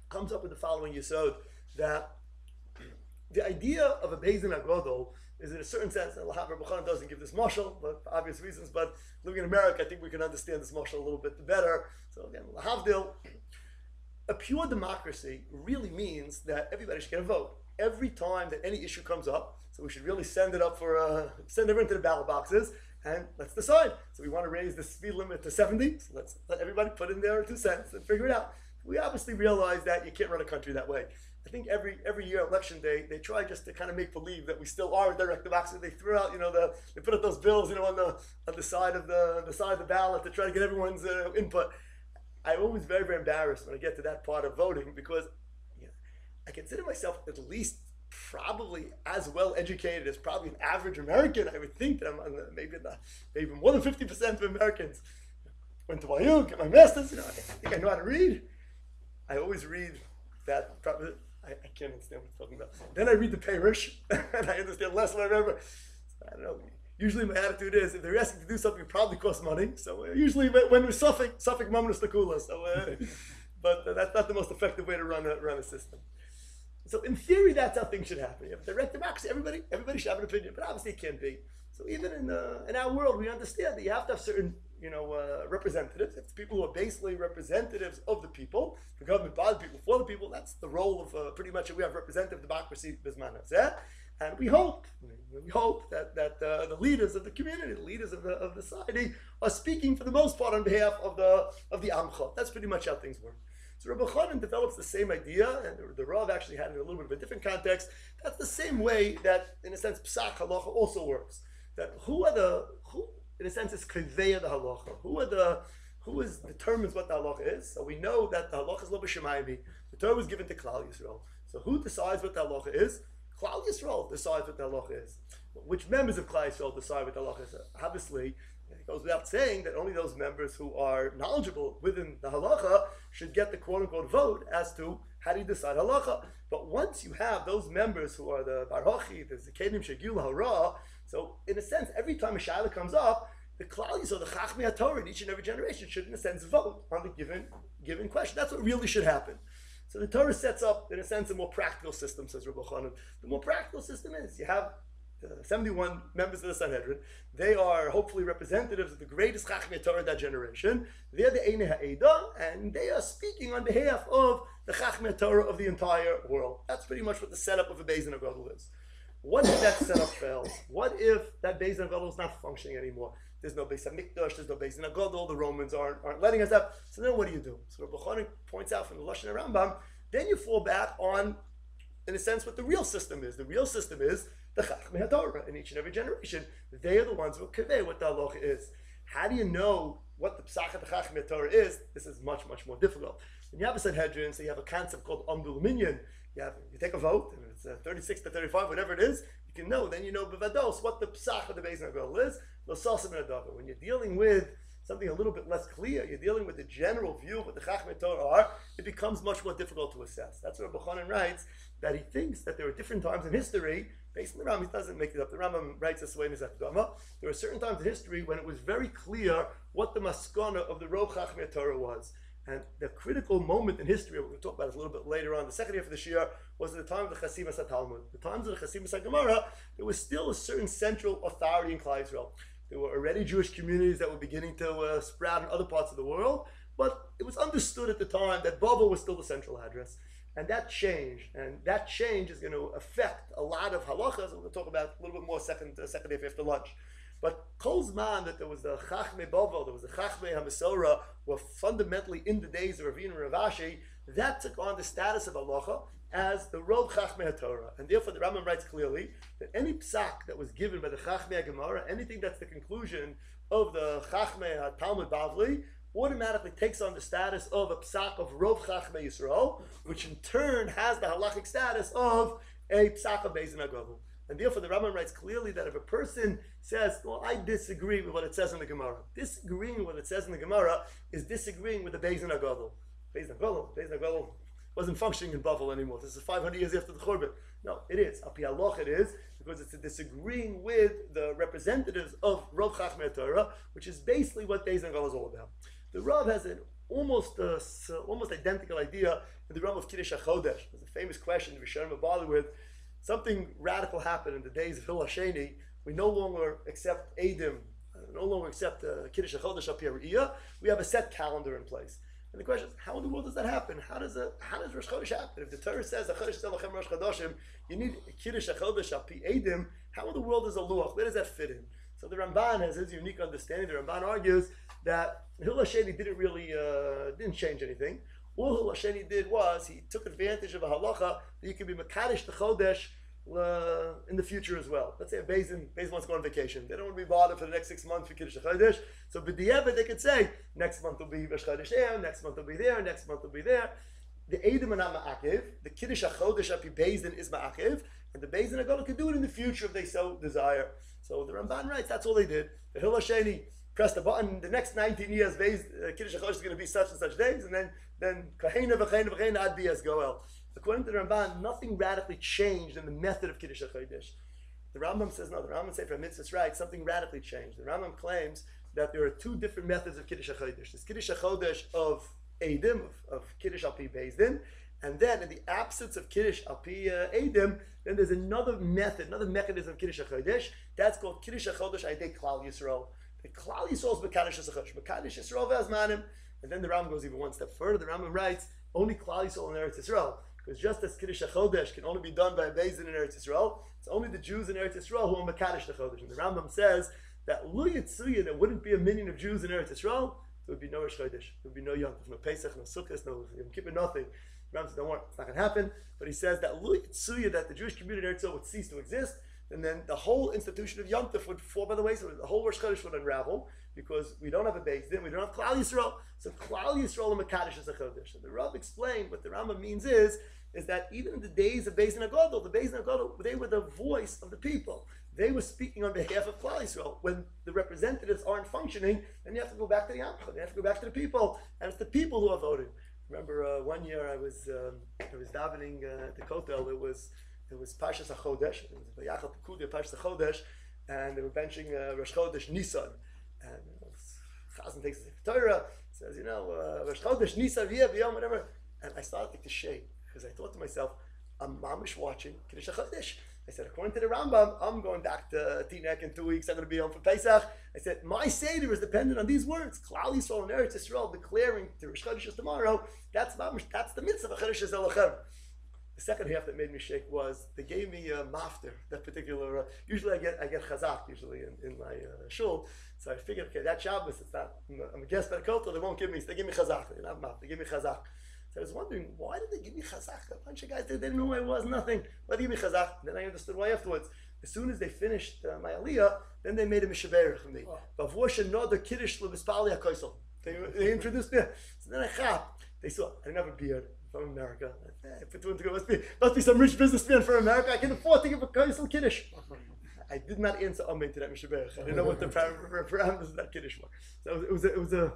comes up with the following yesod, that the idea of a Beis HaGadol is in a certain sense, and Rebbe Chanan doesn't give this mashal, but for obvious reasons, but living in America, I think we can understand this mashal a little bit better. So again, lahavdil, a pure democracy really means that everybody should get a vote. Every time that any issue comes up, so we should really send it up for, send everyone to the ballot boxes, and let's decide. So we want to raise the speed limit to 70, so let's let everybody put in their 2 cents and figure it out. We obviously realize that you can't run a country that way. I think every year, election day, they try just to kind of make believe that we still are a direct democracy. They threw out, they put up those bills, on the side of the ballot to try to get everyone's input. I'm always very, very embarrassed when I get to that part of voting, because I consider myself at least probably as well educated as probably an average American. I would think that I'm maybe more than 50% of Americans. Went to YU, get my master's. I think I know how to read. I always read that. I can't understand what I'm talking about. Then I read the Parish, and I understand less than I remember. I don't know. Usually my attitude is, if they're asking to do something, it probably costs money. So usually when we're suffering moment is the coolest. So, but that's not the most effective way to run a system. So in theory, that's how things should happen. You have direct democracy. Everybody should have an opinion, but obviously it can't be. So even in our world, we understand that you have to have certain representatives. It's people who are basically representatives of the people, the government by the people, for the people. That's the role of pretty much we have representative democracy, Bisman Hazeh. And we hope that the leaders of the community, the leaders of the society, are speaking for the most part on behalf of the Amcha. That's pretty much how things work. So Rabbi Chanan develops the same idea, and the Rav actually had it in a little bit of a different context. That's the same way that, in a sense, Psak Halacha also works. That who in a sense is Kaveya the Halacha? Who determines what the Halacha is? So we know that the Halacha is Lo B'Shemayim. The Torah was given to Klal Yisrael. So who decides what the Halacha is? Klal Yisrael decides what the Halacha is. Which members of Klal Yisrael decide what the Halacha is? Obviously, it goes without saying that only those members who are knowledgeable within the halacha should get the quote-unquote vote as to how do you decide halacha. But once you have those members who are the Barhochi, the Zekedim Shegil Hara, so in a sense, every time a Shaila comes up, the Klal Yisrael, the Chachmei HaTorah in each and every generation should, in a sense, vote on the given question. That's what really should happen. So the Torah sets up, in a sense, a more practical system, says Rabbi Chanan. The more practical system is you have 71 members of the Sanhedrin. They are hopefully representatives of the greatest Chachmei Torah in that generation. They're the Einei Ha'edah, and they are speaking on behalf of the Chachmei Torah of the entire world. That's pretty much what the setup of a Beis HaGadol is. What if that setup fails? What if that Beis HaGadol is not functioning anymore? There's no Beis HaMikdash, there's no Beis HaGadol, the Romans aren't letting us have. So then what do? So Rabbi Chanan points out from the Lashon Rambam, then you fall back on, in a sense, what the real system is. The real system is the Chachmei HaTorah in each and every generation. They are the ones who convey what the halacha is. How do you know what the Psach of the Chachmei HaTorah is? This is much, much more difficult. When you have a Sanhedrin, so you have a concept called Amdul Minyan. You take a vote, and it's 36 to 35, whatever it is, you can know, then you know Bevados what the Psach of the Beis HaGadol is. When you're dealing with something a little bit less clear, you're dealing with the general view of what the Chachmei Torah are, it becomes much more difficult to assess. That's where Rabbi writes that he thinks that there are different times in history, based on the Rambam, he doesn't make it up, the Rambam writes this way in his Akdama, there are certain times in history when it was very clear what the maskana of the Rov Chachmei Torah was. And the critical moment in history, we're going to talk about it a little bit later on, the second half of this year, was at the time of the Chasimas HaTalmud. The times of the Chasimas HaGemara, there was still a certain central authority in Klal Yisrael. There were already Jewish communities that were beginning to sprout in other parts of the world, but it was understood at the time that Babel was still the central address. And that changed, and that change is going to affect a lot of halachas, and we'll talk about a little bit more second half after lunch. But Kol Zman that there was the Chachmei Babel, there was the Chachmei HaMesorah, were fundamentally in the days of Ravina and Rav Ashi, that took on the status of halacha as the Rov Chachmei HaTorah. And therefore the Rambam writes clearly that any psak that was given by the Chachmei HaGemara, anything that's the conclusion of the Chachmei HaTalmud Bavli, automatically takes on the status of a psak of Rov Chachmei Yisrael, which in turn has the halachic status of a psak of Beis Din HaGadol. And therefore the Rambam writes clearly that if a person says, well, I disagree with what it says in the Gemara, disagreeing with what it says in the Gemara is disagreeing with the Beis Din HaGadol. Beis Din HaGadol wasn't functioning in Bavel anymore. This is 500 years after the Churban. No, it is. Api Halacha it is, because it's a disagreeing with the representatives of Rov Chachmei Torah, which is basically what Beis Din HaGadol is all about. The Rav has an almost identical idea in the realm of Kiddush HaChodesh. There's a famous question that Rishonim bother with. Something radical happened in the days of Hil Hasheni. We no longer accept Eidim, no longer accept Kiddush HaChodesh up here. We have a set calendar in place. And the question is, how in the world does that happen? How does Rosh Chodesh happen? If the Torah says HaChodesh Telachem Rosh Chodoshim, you need Kiddush HaChodesh up Eidim. How in the world is a luach? Where does that fit in? So the Ramban has his unique understanding. The Ramban argues that Hil Hasheni didn't change anything. All Hil Hasheni did was he took advantage of a halacha that you can be Makadosh the Chodesh in the future as well. Let's say a Beis Din wants to go on vacation. They don't want to be bothered for the next 6 months for Kiddush HaChodesh. So b'diavad they could say, next month will be Rosh Chodesh there, next month will be there, next month will be there. The Eidim are not ma'akiv. The Kiddush HaChodesh api Beis Din is ma'akiv. And the Beis Din HaGadol could do it in the future if they so desire. So the Ramban writes, that's all they did. The Hil Hasheni pressed the button. The next 19 years, Kiddush HaChodesh is going to be such and such days, and then Kahena v'chena ad bias goel. According to the Ramban, nothing radically changed in the method of Kiddush HaChodesh. The Rambam says no. The Rambam says from Mitzvah's right, something radically changed. The Rambam claims that there are two different methods of Kiddush HaChodesh. There's Kiddush HaChodesh of Eidim, of Kiddush al pi Beis Din, and then in the absence of Kiddush al pi Eidim, then there's another method, another mechanism of Kiddush HaChodesh. That's called Kiddush HaChodesh Aydei Klal Yisrael. The Klal Yisrael is Mekadosh HaChodesh. Mekadosh Yisrael v'azmanim. And then the Rambam goes even one step further. The Rambam writes, only Klal Yisrael in Eretz Yisrael. Because just as Kiddush HaChodesh can only be done by a Beis Din in Eretz Yisrael, it's only the Jews in Eretz Yisrael who are Mekadosh the Chodesh. And the Rambam says that Lu Yitzuya, there wouldn't be a million of Jews in Eretz Yisrael, there would be no Rosh Chodesh, there would be no Yom Tov, no Pesach, no Sukkot, no Yom Kippur, nothing. The Rambam says, don't worry, it's not going to happen. But he says that Lu Yitzuya, that the Jewish community in Eretz Yisrael would cease to exist, and then the whole institution of Yom Tov would fall by the wayside. The whole Rosh Chodesh would unravel, because we don't have a Beis Din, we don't have Klal Yisrael. So Klal Yisrael and Mekadosh is a Chodesh. And the Rav explained what the Rambam means is that even in the days of Beis Din HaGadol, the Beis Din HaGadol, they were the voice of the people. They were speaking on behalf of Klal Yisrael. When the representatives aren't functioning, then you have to go back to the Yamcha. You have to go back to the people, and it's the people who are voting. Remember, one year I was davening at the Kotel. It was Parshas HaChodesh. It was Vayachal Pekudia Parshas HaChodesh, and they were benching Rosh Chodesh Nisan. And Chazal takes the Torah, says, Rosh Chodesh Nisan, B'yom, whatever. And I started to shake, because I thought to myself, I'm mamish watching Kiddush HaChodesh. I said, according to the Rambam, I'm going back to Tinek in 2 weeks. I'm going to be home for Pesach. I said, my Seder is dependent on these words. Klal Yisrael and Eretz Yisrael declaring to Rosh Chodesh tomorrow. That's the mitzvah of Chodesh Elochem. The second half that made me shake was they gave me a mafter. That particular. Usually I get chazak usually in my shul. So I figured, okay, that Shabbos, it's not. I'm a guest at a kotel. They won't give me. So they give me chazak. They don't have mafter. They give me chazak. So I was wondering, why did they give me chazak? A bunch of guys, they didn't know who I was, nothing. Why did they give me chazak? Then I understood why afterwards. As soon as they finished my aliyah, then they made a mishaberich for me. They introduced me. So then I chap. They saw, I didn't have a beard. From America. I put two and two, must be some rich businessman from America. I can afford to give a Kaisel Kiddush. I did not answer Amen to that Mishabech. I didn't know what the parameters of that Kiddush were. So it was a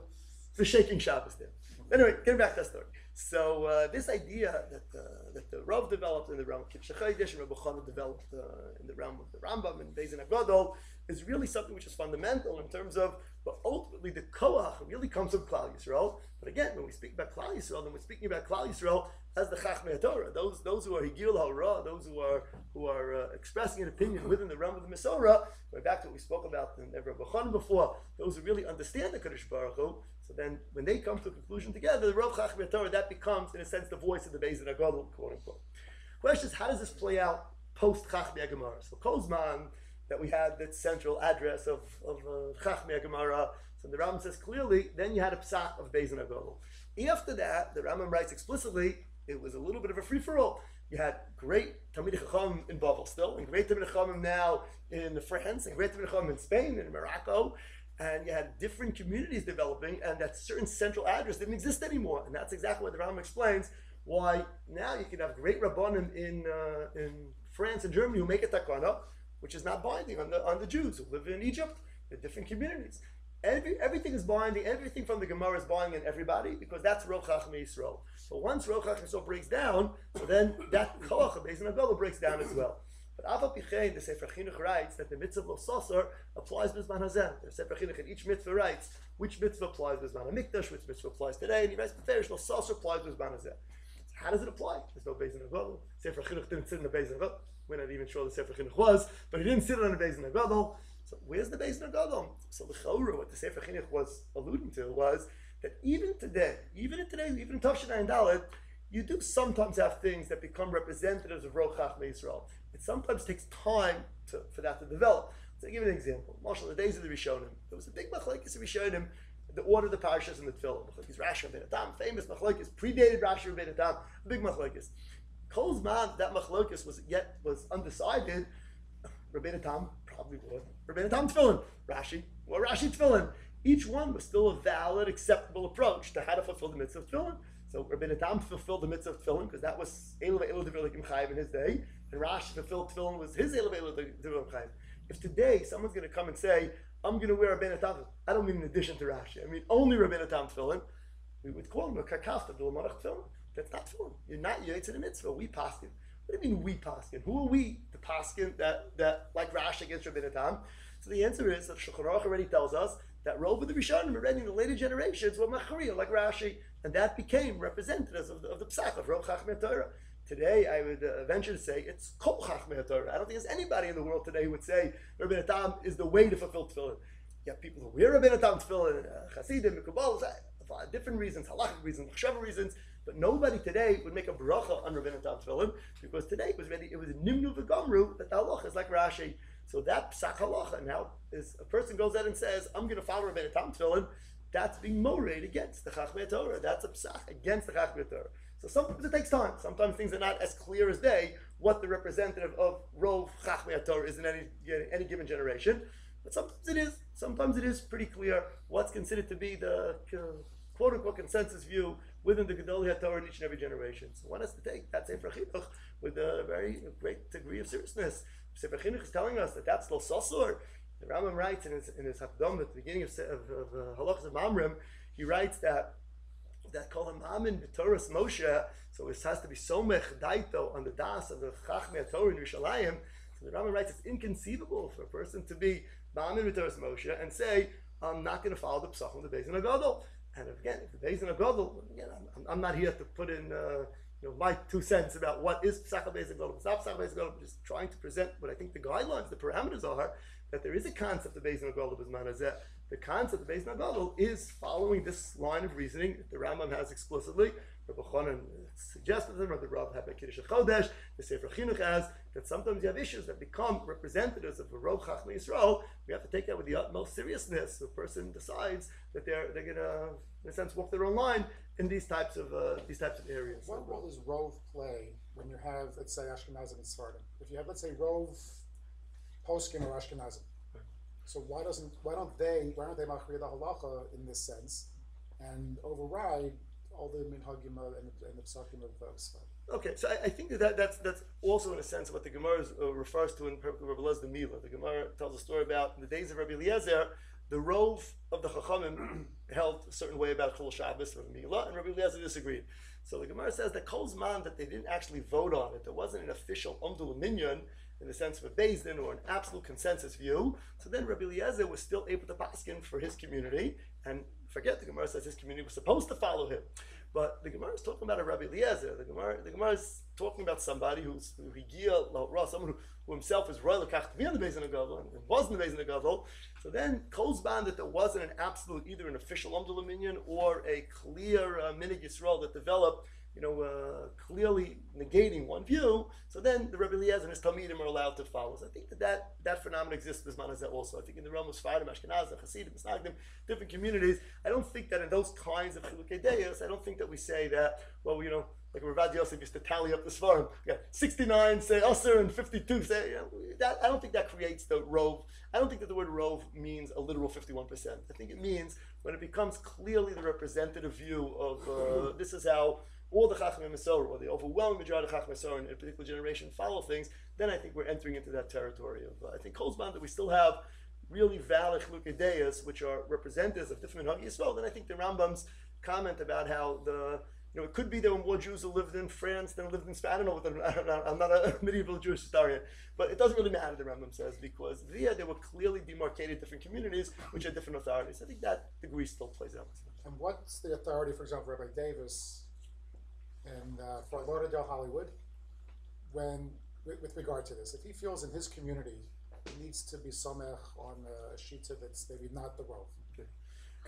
shaking Shabbos there. Anyway, getting back to that story. So this idea that the Rav developed in the realm of Kiddush HaChodesh and Rabbi Chana developed in the realm of the Rambam and Beis HaGadol is really something which is fundamental in terms of, but ultimately the Koach really comes from Klal Yisrael. But again, when we speak about Klal Yisrael, then we're speaking about Klal Yisrael as the Chachmei Torah, those who are Higil HaRah, those who are expressing an opinion within the realm of the Masorah. Going back to what we spoke about in Rabbi Chana before, those who really understand the Kadosh Baruch Hu. So then, when they come to a conclusion together, the Rav Chachmei Torah, that becomes, in a sense, the voice of the Beis HaGadol, quote unquote. Question is, how does this play out post Chachmei Gemara? So Kozman, that we had that central address of Chachmei Gemara. So the Rambam says clearly, then you had a psak of Beis HaGadol. After that, the Rambam writes explicitly, it was a little bit of a free-for-all. You had great Talmidei Chacham in Bavel still, and great Talmidei Chacham now in France, and great Talmidei Chacham in Spain and Morocco, and you had different communities developing, and that certain central address didn't exist anymore. And that's exactly what the Rambam explains, why now you can have great Rabbanim in France and Germany who make a takana, which is not binding on the Jews who live in Egypt, the different communities. Everything is binding, everything from the Gemara is binding on everybody, because that's Roch Chachmei Yisrael. So once Roch Chachmei Yisrael breaks down, so then that Koach of Beis HaGadol breaks down as well. But Aval Pichein, the Sefer Chinuch writes that the mitzvah of Lo Sasar applies B'zman Hazeh. The Sefer Chinuch in each mitzvah writes which mitzvah applies B'zman HaMikdash, which mitzvah applies today, and he writes B'ferish Lo Sasar applies B'zman Hazeh. So how does it apply? There's no Beis HaGadol. Sefer Chinuch didn't sit in the Beis HaGadol. We're not even sure the Sefer Chinuch was, but he didn't sit on the Beis HaGadol. So where's the Beis HaGadol? So the Chorah, what the Sefer Chinuch was alluding to was that even today, even in Tavshin Ayin Daled, you do sometimes have things that become representatives of Roch Chachmei Yisrael. It sometimes takes time for that to develop. So I'll give you an example. Marshall, in the days of the Rishonim, there was a big machlokes of Rishonim, the order of the parashas and the tefillah. Machlokes Rashi Rabbeinu Tam, famous machlokes, predated Rashi Rabbeinu Tam, a big machlokes. Kol Zman, that machlokes was undecided. Rabbeinu Tam probably would. Rabbeinu Tam tefillin, Rashi, or Rashi tefillin. Each one was still a valid, acceptable approach to how to fulfill the mitzvah of tefillin. So Rabbeinu Tam fulfilled the mitzvah of tefillin because that was Eilu ve'Eilu Devilikim Chayiv in his day, and Rashi fulfilled tefillin was his Eilu ve'Eilu Devilikim Chayiv. If today someone's going to come and say, I'm going to wear Rabbeinu Tam, I don't mean in addition to Rashi, I mean only Rabbeinu Tam tefillin, we would call him a kakafta d'lamanach tefillin. That's not tefillin. You're not Yaitz in the mitzvah. We paskin. What do you mean we paskin? Who are we to paskin that like Rashi against Rabbeinu Tam? So the answer is that Shulchan Aruch already tells us that Rov of the Rishonim already in the later generations were Machariya like Rashi, and that became representatives of the Psach of Roch Chachmei Torah. Today, I would venture to say it's Kol Chachmei Torah. I don't think there's anybody in the world today who would say Rabbeinu Tam is the way to fulfill tefillin. You have people who wear Rabbeinu Tam tefillin, Chasidim, Mekubalos, for different reasons, halachic reasons, chashav reasons, but nobody today would make a bracha on Rabbeinu Tam tefillin because today it was Nimnu v'Gamru that the halacha is like Rashi. So that psak halacha now is a person goes out and says, I'm going to follow Rabbeinu Tam tefillin. That's being morated against the Chachmei Torah. That's a psak against the Chachmei Torah. So sometimes it takes time. Sometimes things are not as clear as day what the representative of Rov Chachmei Torah is in any given generation. But sometimes it is. Sometimes it is pretty clear what's considered to be the quote-unquote consensus view within the Gedolei HaTorah in each and every generation. So one has to take that Sefer Chinuch with a very great degree of seriousness. Sefer Chinuch is telling us that that's Lo Sasor. The Rambam writes in his Hakdam at the beginning of Halachas of Mamrim, he writes that Kol HaMamin B'Toras Moshe, so it has to be Somech Daito on the Das of the Chachmei Torah in Yerushalayim. So the Rambam writes it's inconceivable for a person to be Ma'amin B'Toras Moshe and say, I'm not going to follow the Psachim of the Beis HaGadol. And again, if the Beis HaGadol, again, I'm not here to put in my 2 cents about what is Psach Beis HaGadol, what's not Psach Beis HaGadol. I'm just trying to present what I think the guidelines, the parameters are, that there is a concept of Beis HaGadol B'zman Hazeh. The concept of Beis HaGadol is following this line of reasoning that the Rambam has explicitly. Rabbi Chanan suggested them, Rabbi Rav had by Kiddush HaChodesh, the Sefer Chinuch has, that sometimes you have issues that become representatives of the Roch Chachmei Yisrael. We have to take that with the utmost seriousness. The person decides that they're going to, in a sense, walk their own line in these types of areas. What role does Rov play when you have, let's say, Ashkenazim and Sephardim? If you have, let's say, Rov, Poskim, or Ashkenazim, so why don't they machriya the halacha in this sense and override all the minhagim and the psakim of Sephardim? Okay, so I think that's also in a sense what the Gemara refers to in Rabbi Eliezer the Mila. The Gemara tells a story about in the days of Rabbi Eliezer, the Rov of the Chachamim held a certain way about Chol Shabbos or Mila, and Rabbi Eliezer disagreed. So the Gemara says that Kol Zman that they didn't actually vote on it, there wasn't an official Omdul Minyan in the sense of a Beis Din or an absolute consensus view. So then Rabbi Eliezer was still able to paskin for his community, and forget the Gemara says his community was supposed to follow him. But the Gemara is talking about a Rabbi Eliezer. The Gemara is talking about somebody someone who himself is royal to be on the Beis Din Gadol and was in the Beis Din Gadol. So then calls ban that there wasn't an absolute either an official Omdul Minyan or a clear Minig Yisrael that developed, clearly negating one view. So then the Rabbi Eliezer and his Talmidim are allowed to follow. So I think that phenomenon exists in this Manazeh also. I think in the realm of Sfardim, Ashkenazim, Hasidim, Misnagdim, different communities, I don't think that in those kinds of Chilukei Deis, I don't think that we say that, like Ravad Yosef used to tally up the Sfarim. 69 say Aser and 52 say, that, I don't think that creates the Rov. I don't think that the word Rov means a literal 51%. I think it means when it becomes clearly the representative view of this is how all the Chachamim Masorah, or the overwhelming majority of Chachamim Masorah in a particular generation follow things, then I think we're entering into that territory of, I think Kolzman that we still have really valid Chilukei Deis, which are representatives of different Minhag Yisrael. Then I think the Rambam's comment about how it could be there were more Jews who lived in France than lived in Spain. I don't know. I'm not a medieval Jewish historian, but it doesn't really matter, the Rambam says, because there were clearly demarcated different communities which had different authorities. I think that degree still plays out. And what's the authority, for example, Rabbi Davis in Fort Lauderdale, Hollywood, with regard to this? If he feels in his community he needs to be somech on a shita that's maybe not the rov.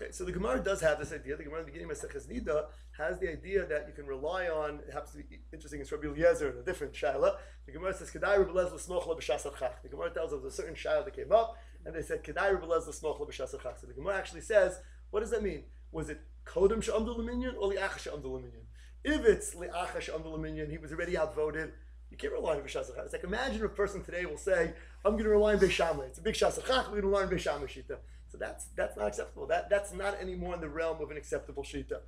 Okay, so the Gemara does have this idea. The Gemara in the beginning of Maseches Nida has the idea that you can rely on. It happens to be interesting. It's Rabbi Eliezer in a different shaila. The Gemara says, "Kedai Rabbi Eliezer l'smoch l'b'shas chach." The Gemara tells us a certain shaila that came up, and they said, "Kedai Rabbi Eliezer l'smoch l'b'shas chach." So the Gemara actually says, what does that mean? Was it kodem she'amdu l'minyan or li'acha she'amdu l'minyan? If it's li'acha she'amdu l'minyan, he was already outvoted. You can't rely on b'shas chach. It's like imagine a person today will say, "I'm going to rely on Beis Shammai. It's a big shas chach. We're going to rely on Beis Shammai shita." So that's not acceptable. That's not anymore in the realm of an acceptable shita.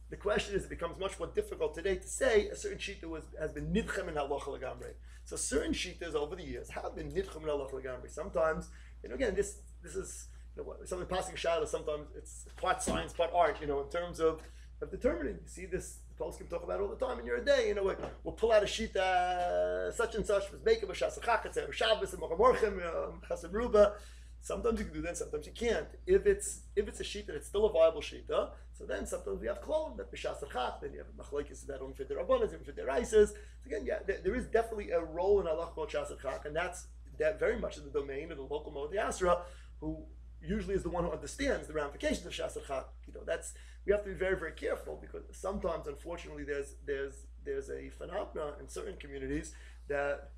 The question is, it becomes much more difficult today to say a certain shita has been nidchem in halacha legamrei. So certain shitas over the years have been nidchem in halacha legamrei. Sometimes, again, this is something passing shadow. Sometimes it's part science, part art. In terms of determining. You see this. The poskim talk about all the time in your day. We'll pull out a shita such and such was making b'shas chach, or Shabbos and Morchim, Chasam Ruba. Sometimes you can do that, sometimes you can't. If it's a shita that's still a viable shita, so then sometimes we have klon that b'shas chach. Then you have machlokes that don't fit their rabbanos, don't fit their isis. So again, there is definitely a role in halach called shas chach, and that's very much in the domain of the local Moed Yasra, who usually is the one who understands the ramifications of shas chach. We have to be very, very careful, because sometimes, unfortunately, there's a phenomenon in certain communities that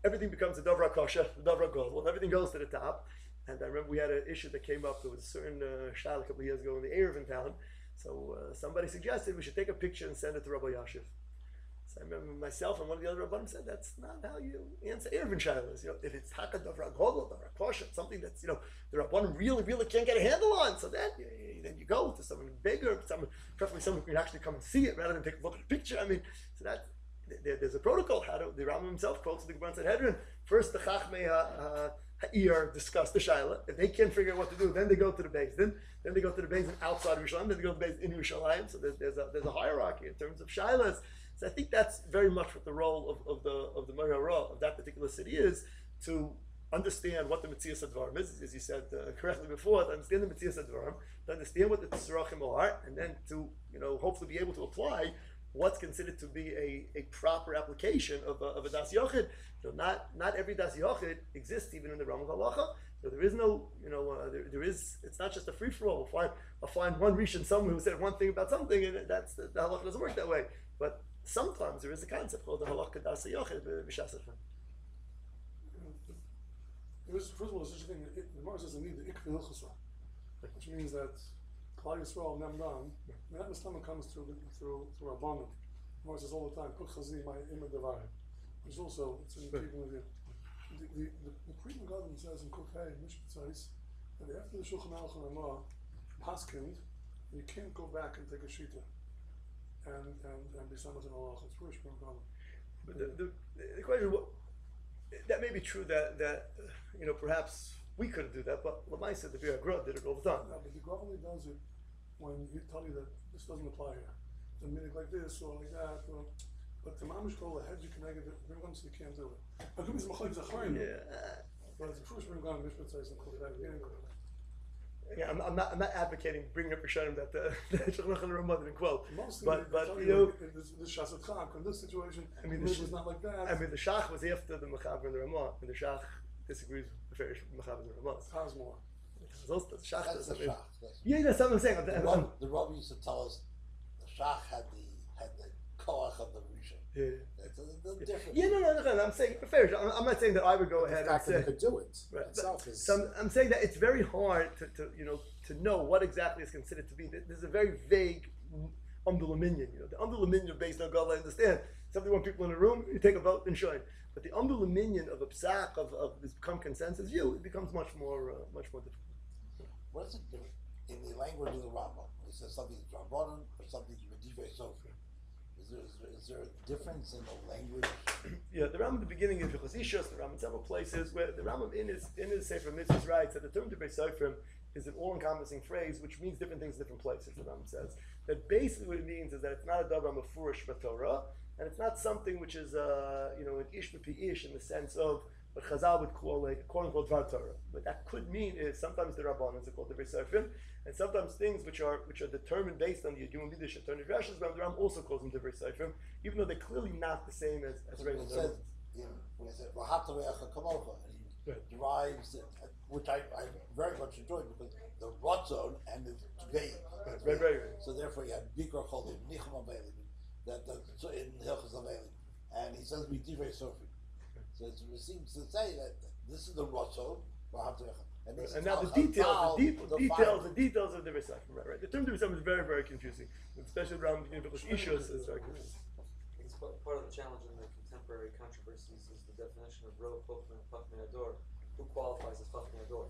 everything becomes a davra kosher, a davra gold. Well, everything goes to the top. And I remember we had an issue that came up. There was a certain shal a couple of years ago in the Erev in town. So somebody suggested we should take a picture and send it to Rabbi Yashiv. So I remember myself and one of the other Rabbanim said, that's not how you answer Erev in shalos. If it's haka davra gold, davra kosher, something that's the Rabbanim really, really can't get a handle on. So then you go to someone bigger, preferably someone who can actually come and see it rather than take a look at the picture. So that. There's a protocol. The Rambam himself quotes the Gemara in Sanhedrin. First, the Chachmei Ha'ir discuss the Shaila. If they can't figure out what to do, then they go to the Beis Din. Then they go to the Beis Din outside of Yerushalayim. Then they go to the Beis Din in Yerushalayim. So there's a hierarchy in terms of Shailas. So I think that's very much what the role of the Mori HaRa of that particular city is, to understand what the Metzias Advarim is, as you said correctly before, to understand the Metzias Advarim, to understand what the Tzarachim are, and then to hopefully be able to apply what's considered to be a proper application of a das yochid. Not every das yochid exists even in the realm of halacha. There is no, there is. It's not just a free for all. I'll find one rishon somewhere who said one thing about something, and that's the halacha doesn't work that way. But sometimes there is a concept called the halacha das yochid b'shas echad. First of all, there's such a thing. The Gemara says they need the ikvi hilchosra, which means that Klal Yisrael Nemdan, that Muslim comes through Rabbanim. The Gemara says all the time, "Put chazi my imah devarim," which is also it's in keeping with you. The Pri Megadim says in Kukhay Mishpat says that after the Shulchan Aruch and Ramah paskined, you can't go back and take a shita. and be someone in Allah. It's Purush B'Mkama. But the question is, that may be true that perhaps we couldn't do that, but Lamaisa, the Bir Agra did it all the time. Yeah, but the Gra only does it when you tell you that this doesn't apply here. The meaning like this or like that. But the Mamish call the head you can make it, you can't do it. It could be some Machlokes Achronim. Yeah. But it's a Purush B'Mkama, Mishpat says, and Kulei, Yeah, I'm not advocating bringing up Rishonim that the Shulchan and Ramah didn't quote. Mostly, But this Shas Chak in this situation, I mean, it was not like that. I mean, the Shach was after the Mechaber and the Ramah, and the Shach disagrees with the Farish Mechaber and the Ramah. Chaz more. The Shach That's the doesn't. Shach. Yeah, that's what I'm saying. The Rabbi used to tell us the Shach had the koach of the Rishon. Yeah. That's different. Yeah, no. I'm saying fair. I'm not saying that I would go ahead The and fact that you say. could do it Right. itself is. So I'm saying that it's very hard to know what exactly is considered to be. There's a very vague umdulaminyan. The umdulaminyan based on God, I understand. 71 people in a room, you take a vote and shine. But the umdulaminyan of a psak of this become consensus view, it becomes much more difficult. What's it different in the language of the Rambam? It says something is Rabbanon or something is Medivei Sofer. Is there a difference in the language? Yeah, the Rambam at the beginning of Chazishas, the Rambam in several places where the Rambam in his Sefer Mitzvahs writes that the term Divrei Soferim is an all-encompassing phrase which means different things in different places. The Rambam says that basically what it means is that it's not a davar mefurish b'Torah, and it's not something which is an ish b'pi ish in the sense of what Chazal would call a quote-unquote Dvar Torah. But that could mean is sometimes the Rabbanans are called Divrei Soferim, and sometimes things which are determined based on the Yidum leadership Torah Drashas, but the Rambam also calls them Divrei Soferim, even though they're clearly not the same as regular It says, Rabbans. when it says V'hatarecha kamocha, and he derives it, which I very much enjoyed because the Ratzon and the Tvei. Right. So therefore you have Bikra Cholim, Nichem Avelim, so in Hilchos Avelim, and he says Divrei Soferim. So it seems to say that this is the Ratzon, V'hatarecha. And now the details of the Divrei Soferim, right? The term Divrei Soferim is very, very confusing, especially around issues. It's very confusing. I think part of the challenge in the contemporary controversies is the definition of Rov Chachmei Ador. Who qualifies as Chachmei Ador?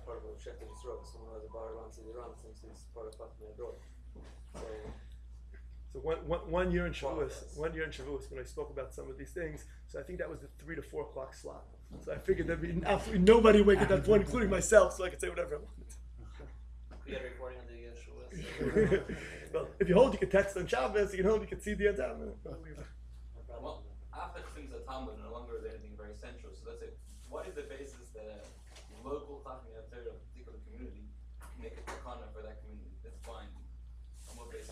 Part of a Shechted Yisroel. Someone who has a Bar Ram Sidiran thinks he's part of Chachmei Ador. So one year in Shavuos, when I spoke about some of these things, so I think that was the 3 to 4 o'clock slot. So I figured there'd be absolutely nobody awake at that point, including myself, so I could say whatever I wanted. We had a recording on the Shavuos. Well, if you hold, you can text on Shabbos. You can see the end time. Well, after things are Talmud no longer is anything very central. So let's say, what is the basis that a local Chachmei Torah of a particular community can make a takana for that community? That's fine. On what basis?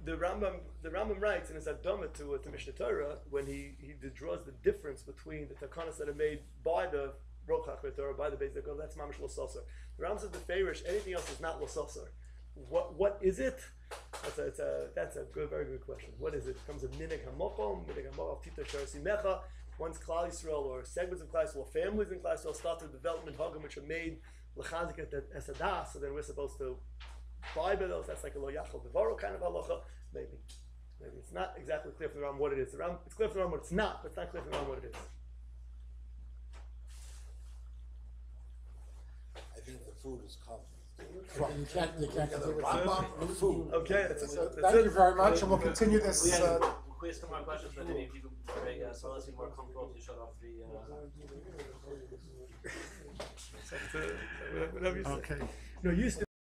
The Rambam writes in his Adama to Mishnah Torah when he draws the difference between the takanas that are made by the Rov Chachmei Torah, by the Beis Dekel, that's mamish lo sasar. The Rambam says the Farish, anything else is not lo sasar. What is it? That's a very good question. What is it? It comes of minig hamokom tita sharasimecha. Once Klal Yisrael or segments of Klal Yisrael or families in Klal Yisrael start to develop hagam which are made lechazik at esadas, so then we're supposed to buy by those. That's like a lo yachal devaro kind of halacha. Maybe it's not exactly clear from the Rambam what it is. It's clear from the Rambam what it's not, but it's not clear from the Rambam what it is. I think the food is coming. You can't do it. Rambam and food. Okay, Thank you very much, and we'll continue this. We have some more questions, but maybe if you could, so let's be more comfortable to shut off the. Whatever you say. Okay. No, used to.